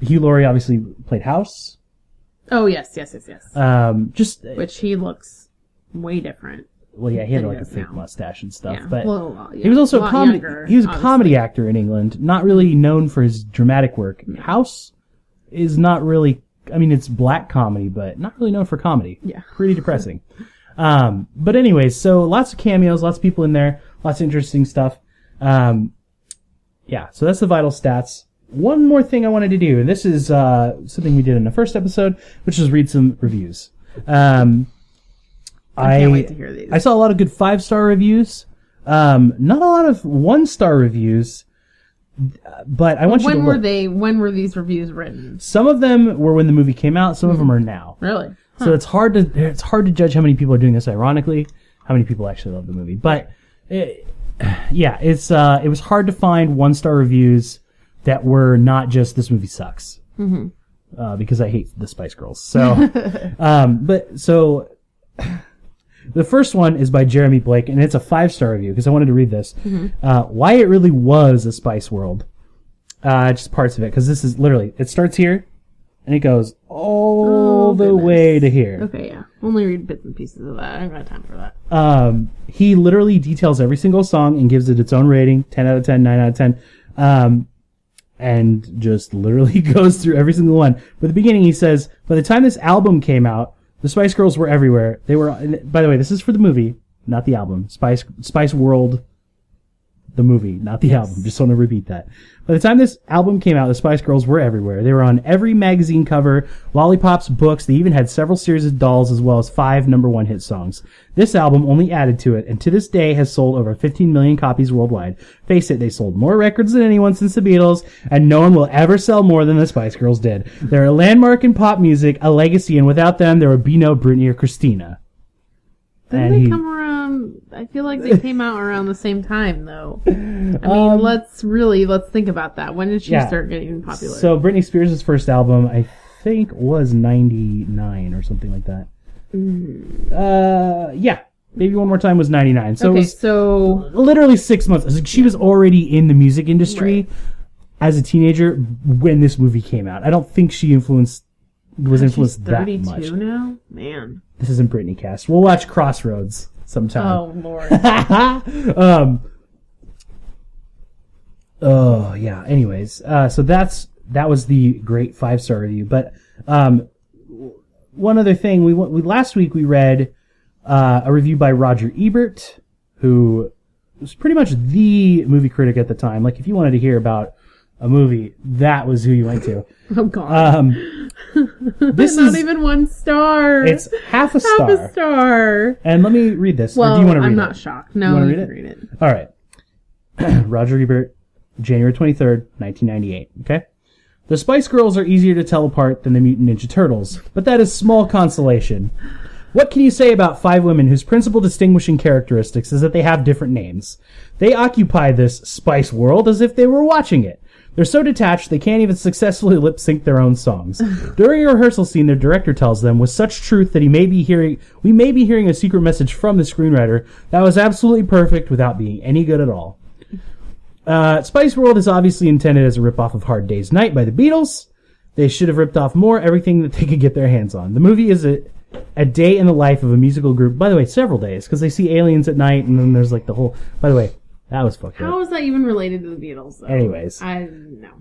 Hugh Laurie obviously played House. Oh, yes. Just Which he looks way different. well, yeah, he had than like he a does fake now. mustache and stuff, Yeah. but Well, yeah, he was also a lot comedy. younger, He was a obviously. comedy actor in England, not really known for his dramatic work. House is not really. I mean, it's black comedy, but not really known for comedy. Yeah. Pretty depressing. But anyways, so lots of cameos, lots of people in there, lots of interesting stuff. Yeah, so that's the vital stats. One more thing I wanted to do, and this is something we did in the first episode, which is read some reviews. I can't wait to hear these. I saw a lot of good 5-star reviews. Not a lot of 1-star reviews, but I want you to look. When were these reviews written? Some of them were when the movie came out. Some of them are now. Really? So it's hard to judge how many people are doing this ironically, how many people actually love the movie. But it was hard to find 1-star reviews that were not just this movie sucks. Because I hate the Spice Girls. So, the first one is by Jeremy Blake, and it's a 5-star review because I wanted to read this. Why it really was a Spice World. Just parts of it, because this is literally, it starts here, and it goes all the way to here. Okay, yeah. Only read bits and pieces of that. I don't got time for that. He literally details every single song and gives it its own rating, 10 out of 10, 9 out of 10. And just literally goes through every single one. But at the beginning he says, by the time this album came out, the Spice Girls were everywhere. They were, by the way, this is for the movie, not the album. Spice World, the movie, not the album. Just want to repeat that. By the time this album came out, the Spice Girls were everywhere. They were on every magazine cover, lollipops, books. They even had several series of dolls as well as 5 number-1 hit songs. This album only added to it, and to this day has sold over 15 million copies worldwide. Face it, they sold more records than anyone since the Beatles, and no one will ever sell more than the Spice Girls did. They're a landmark in pop music, a legacy, and without them, there would be no Britney or Christina. Didn't they come around? I feel like they came out around the same time, though. I mean, let's think about that. When did she start getting popular? So Britney Spears' first album, I think, was 99 or something like that. Yeah. Maybe One More Time was 99. So it was literally 6 months. She was already in the music industry as a teenager when this movie came out. I don't think she was influenced that much. 32 now? Man. This isn't Britney cast. We'll watch Crossroads sometime. Oh, Lord. Oh, yeah. Anyways, so that was the great 5-star review. But one other thing, we last week we read a review by Roger Ebert, who was pretty much the movie critic at the time. Like, if you wanted to hear about a movie, that was who you went to. Oh, God. This Not is even 1 star. It's half a star. Half a star. And let me read this. Well, or do you want to read I'm it? not shocked. No, you can read it. All right. Roger Ebert, January 23rd, 1998. Okay? The Spice Girls are easier to tell apart than the Mutant Ninja Turtles, but that is small consolation. What can you say about 5 women whose principal distinguishing characteristics is that they have different names? They occupy this Spice World as if they were watching it. They're so detached they can't even successfully lip-sync their own songs. During a rehearsal scene, their director tells them with such truth that we may be hearing a secret message from the screenwriter that was absolutely perfect without being any good at all. Spice World is obviously intended as a ripoff of Hard Day's Night by the Beatles. They should have ripped off everything that they could get their hands on. The movie is a day in the life of a musical group. By the way, several days, because they see aliens at night, and then there's like the whole... By the way, that was fucked up. How is that even related to the Beatles, though? Anyways. I know.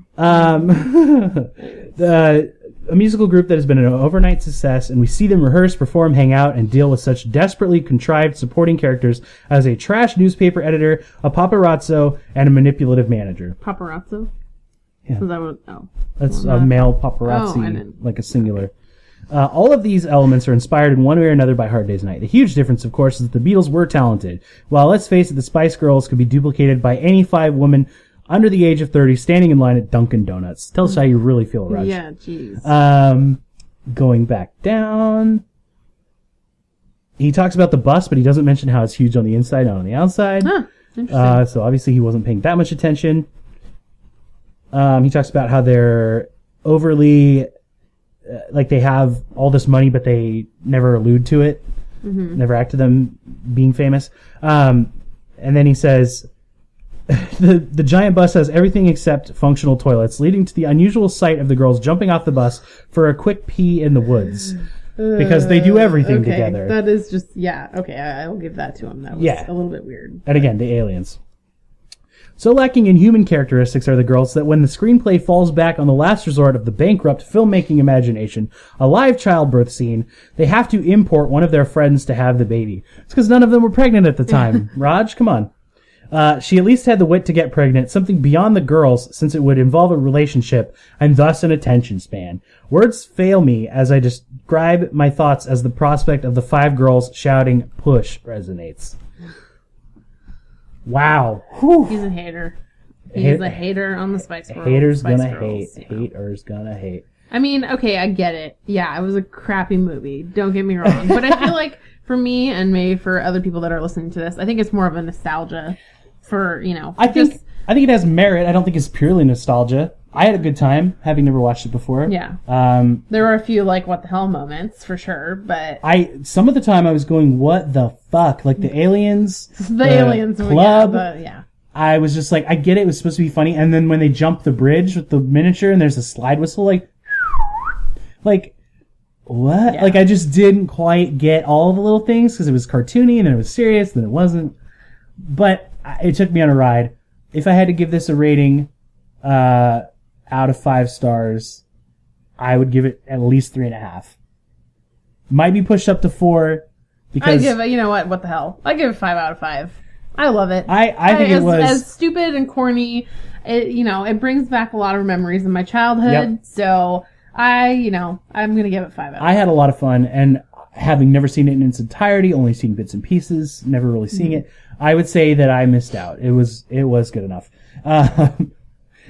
A musical group that has been an overnight success, and we see them rehearse, perform, hang out, and deal with such desperately contrived supporting characters as a trash newspaper editor, a paparazzo, and a manipulative manager. Paparazzo? Yeah. Is that what... Oh. That's a male paparazzi, like a singular. All of these elements are inspired in one way or another by Hard Day's Night. The huge difference, of course, is that the Beatles were talented. While, let's face it, the Spice Girls could be duplicated by any 5 women under the age of 30 standing in line at Dunkin' Donuts. Tell us how you really feel, Raj. Yeah, jeez. Going back down. He talks about the bust, but he doesn't mention how it's huge on the inside, not on the outside. Huh, interesting. So obviously he wasn't paying that much attention. He talks about how they're overly... like they have all this money, but they never allude to it. Never act to them being famous. And then he says, The giant bus has everything except functional toilets, leading to the unusual sight of the girls jumping off the bus for a quick pee in the woods. Because they do everything together. That is just, okay, I'll give that to him. That was a little bit weird. And again, the aliens. So lacking in human characteristics are the girls that when the screenplay falls back on the last resort of the bankrupt filmmaking imagination, a live childbirth scene, they have to import one of their friends to have the baby. It's because none of them were pregnant at the time. Raj, come on. She at least had the wit to get pregnant, something beyond the girls since it would involve a relationship and thus an attention span. Words fail me as I describe my thoughts as the prospect of the 5 girls shouting push resonates. Wow. Whew. He's a hater. He's a hater on the Spice Girls. Haters Spice gonna Girls, hate. Haters gonna hate. I mean, okay, I get it. Yeah, it was a crappy movie. Don't get me wrong. But I feel like for me and maybe for other people that are listening to this, I think it's more of a nostalgia for, I think it has merit. I don't think it's purely nostalgia. I had a good time having never watched it before. Yeah. There were a few what the hell moments for sure, but some of the time I was going, what the fuck? Like the aliens, the aliens club. Yeah. I was just like, I get it. It was supposed to be funny. And then when they jump the bridge with the miniature and there's a slide whistle, like what? Yeah. Like I just didn't quite get all the little things because it was cartoony and then it was serious, then it wasn't. But it took me on a ride. If I had to give this a rating, out of 5 stars, I would give it at least 3.5. Might be pushed up to 4 because I give it, you know what the hell? I give it 5 out of 5. I love it. I think it was as stupid and corny. It brings back a lot of memories of my childhood. Yep. So I'm gonna give it 5 out of 5. I had a lot of fun, and having never seen it in its entirety, only seeing bits and pieces, never really seeing it, I would say that I missed out. It was good enough.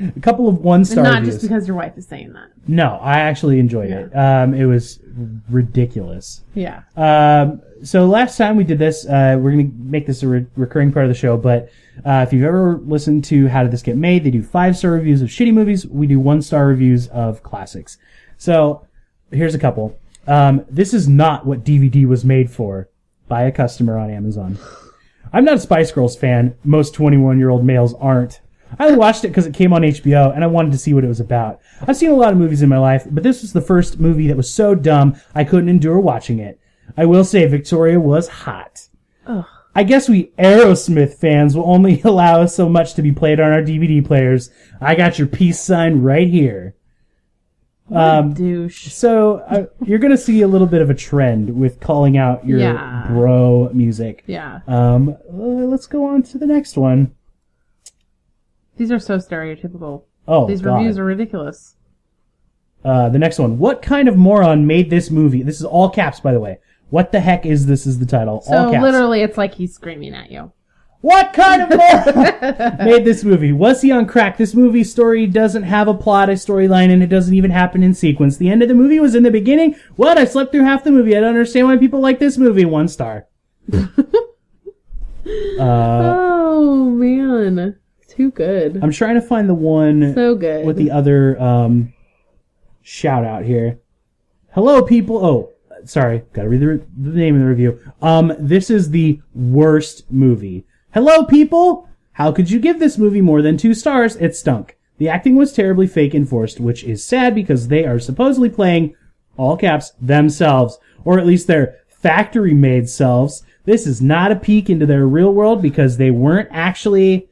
A couple of 1-star not reviews. just because your wife is saying that. No, I actually enjoyed it. It was ridiculous. Yeah. So last time we did this, we're going to make this a recurring part of the show, but if you've ever listened to How Did This Get Made, they do 5-star reviews of shitty movies. We do 1-star reviews of classics. So here's a couple. This is not what DVD was made for by a customer on Amazon. I'm not a Spice Girls fan. Most 21-year-old males aren't. I only watched it because it came on HBO, and I wanted to see what it was about. I've seen a lot of movies in my life, but this was the first movie that was so dumb I couldn't endure watching it. I will say Victoria was hot. Ugh. I guess we Aerosmith fans will only allow us so much to be played on our DVD players. I got your peace sign right here. Douche. So you're going to see a little bit of a trend with calling out your bro music. Yeah. Let's go on to the next one. These are so stereotypical. Oh, these God. reviews are ridiculous. The next one. What kind of moron made this movie? This is all caps, by the way. What the heck is this? Is the title. So all caps. literally, it's like he's screaming at you. What kind of moron made this movie? Was he on crack? This movie story doesn't have a plot, a storyline, and it doesn't even happen in sequence. The end of the movie was in the beginning. What? I slept through half the movie. I don't understand why people like this movie. 1 star. Oh, man. Too good. I'm trying to find the one so good with the other shout out here. Hello, people. Oh, sorry. Gotta read the name of the review. This is the worst movie. Hello, people. How could you give this movie more than 2 stars? It stunk. The acting was terribly fake and forced, which is sad because they are supposedly playing, all caps, themselves, or at least their factory-made selves. This is not a peek into their real world because they weren't actually...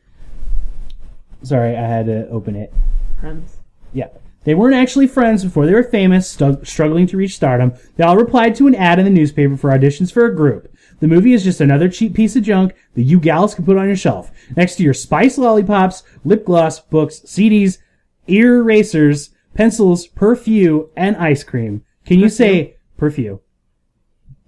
Sorry, I had to open it. Friends. Yeah. They weren't actually friends before they were famous, struggling to reach stardom. They all replied to an ad in the newspaper for auditions for a group. The movie is just another cheap piece of junk that you gals can put on your shelf, next to your Spice lollipops, lip gloss, books, CDs, ear erasers, pencils, perfume, and ice cream. Can you say perfume?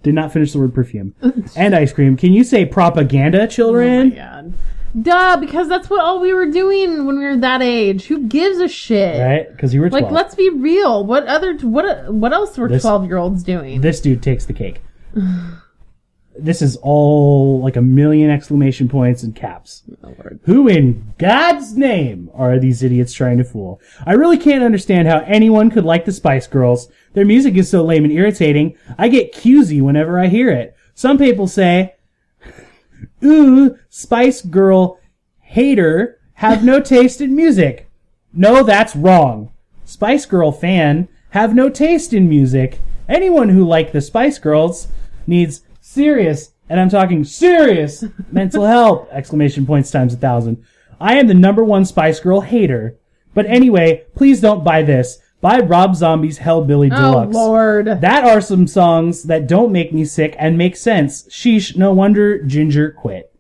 Did not finish the word perfume. And ice cream. Can you say propaganda, children? Oh my God. Duh, because that's what all we were doing when we were that age. Who gives a shit? Right? Because you were 12. Like, let's be real. What else were 12-year-olds doing? This dude takes the cake. This is all like a million exclamation points and caps. Oh, Lord. Who in God's name are these idiots trying to fool? I really can't understand how anyone could like the Spice Girls. Their music is so lame and irritating. I get queasy whenever I hear it. Some people say, ooh, Spice Girl hater, have no taste in music. No, that's wrong. Spice Girl fan, have no taste in music. Anyone who liked the Spice Girls needs serious, and I'm talking serious, mental help! Exclamation points times 1,000. I am the #1 Spice Girl hater. But anyway, please don't buy this. Buy Rob Zombie's Hellbilly Deluxe. Oh, Lord. That are some songs that don't make me sick and make sense. Sheesh, no wonder Ginger quit.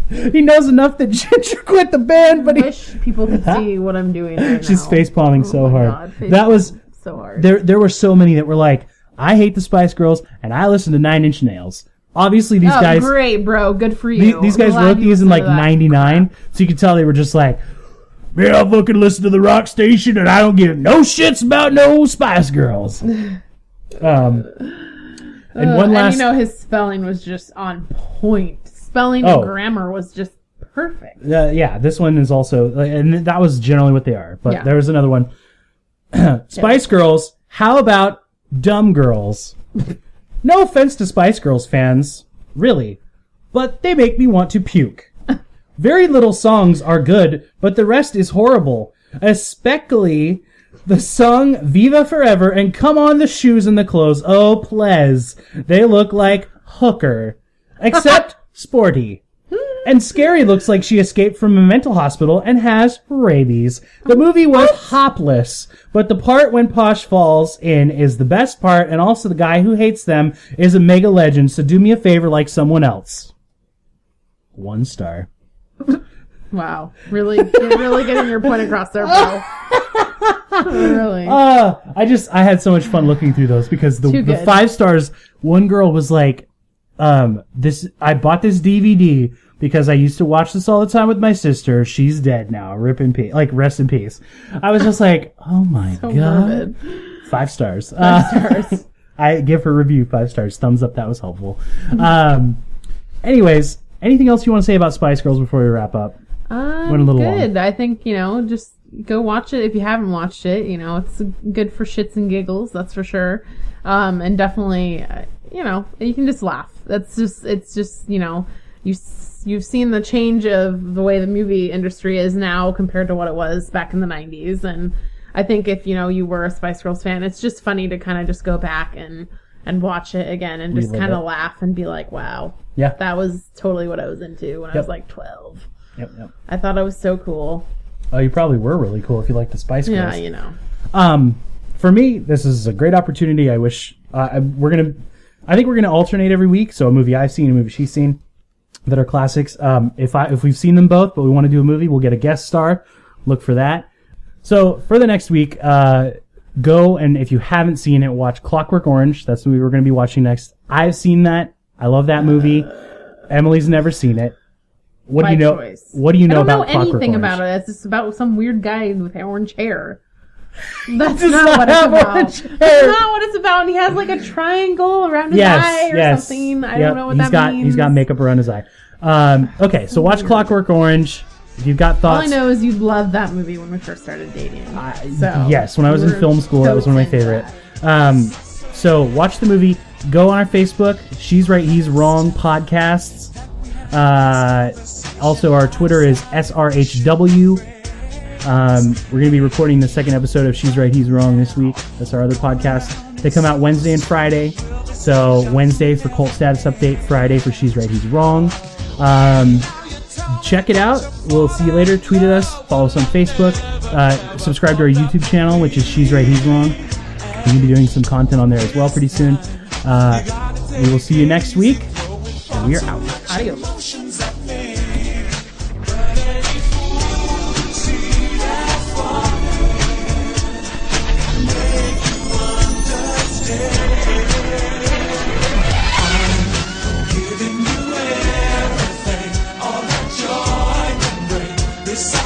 He knows enough that Ginger quit the band, but I wish people could see what I'm doing right now. She's face-palming so hard. God, that was so hard. There were so many that were like, I hate the Spice Girls, and I listen to Nine Inch Nails. Obviously, these guys... great, bro. Good for you. These guys wrote these in, like, 99, so you could tell they were just like, yeah, I fucking listen to the rock station, and I don't give no shits about no Spice Girls. And one last... And his spelling was just on point. Spelling and grammar was just perfect. Yeah, this one is also... And that was generally what they are. But there was another one. Spice Girls, how about Dumb Girls? No offense to Spice Girls fans, really, but they make me want to puke. Very little songs are good, but the rest is horrible. Especially the song Viva Forever and Come On the Shoes and the Clothes. Oh, please. They look like hooker. Except sporty. And Scary looks like she escaped from a mental hospital and has rabies. The movie was hopless, but the part when Posh falls in is the best part, and also the guy who hates them is a mega legend, so do me a favor like someone else. 1 star. Wow. Really getting your point across there, bro. Really. I had so much fun looking through those because the 5 stars, one girl was like, I bought this DVD because I used to watch this all the time with my sister. She's dead now. Rip in peace. Like, rest in peace. I was just like, oh my God. Morbid. 5 stars. 5 stars. I give her review 5 stars. Thumbs up. That was helpful. Anyways, anything else you want to say about Spice Girls before we wrap up? Went a little good. long. I think, just go watch it if you haven't watched it. It's good for shits and giggles, that's for sure. And definitely, you can just laugh. It's just, you've seen the change of the way the movie industry is now compared to what it was back in the 90s. And I think if, you were a Spice Girls fan, it's just funny to kind of just go back and watch it again and just kind of laugh and be like, wow. Yeah. That was totally what I was into when I was like 12. Yep. I thought I was so cool. Oh, you probably were really cool if you liked the Spice Girls. Yeah, For me, this is a great opportunity. I wish I think we're gonna alternate every week. So a movie I've seen, a movie she's seen, that are classics. If we've seen them both, but we want to do a movie, we'll get a guest star. Look for that. So for the next week, go and if you haven't seen it, watch Clockwork Orange. That's the movie we're going to be watching next. I've seen that. I love that movie. Emily's never seen it. What do you know? Choice. What do you know about Clockwork Orange? I don't know anything about it. It's just about some weird guy with orange hair. That's not what it's about. That's not what it's about. And he has like a triangle around his eye or something. I don't know what that means. He's got makeup around his eye. Okay, so watch Clockwork Orange. If you've got thoughts. All I know is you loved that movie when we first started dating. Yes, when I was in film school, that was one of my favorite. So watch the movie. Go on our Facebook, She's Right, He's Wrong podcasts. Also, our Twitter is SRHW. We're going to be recording the second episode of She's Right, He's Wrong this week. That's our other podcast. They come out Wednesday and Friday. So Wednesday for Cult Status Update, Friday for She's Right, He's Wrong. Check it out. We'll see you later. Tweet at us. Follow us on Facebook. Subscribe to our YouTube channel, which is She's Right, He's Wrong. We're going to be doing some content on there as well pretty soon. We will see you next week. And we are out. Adios. This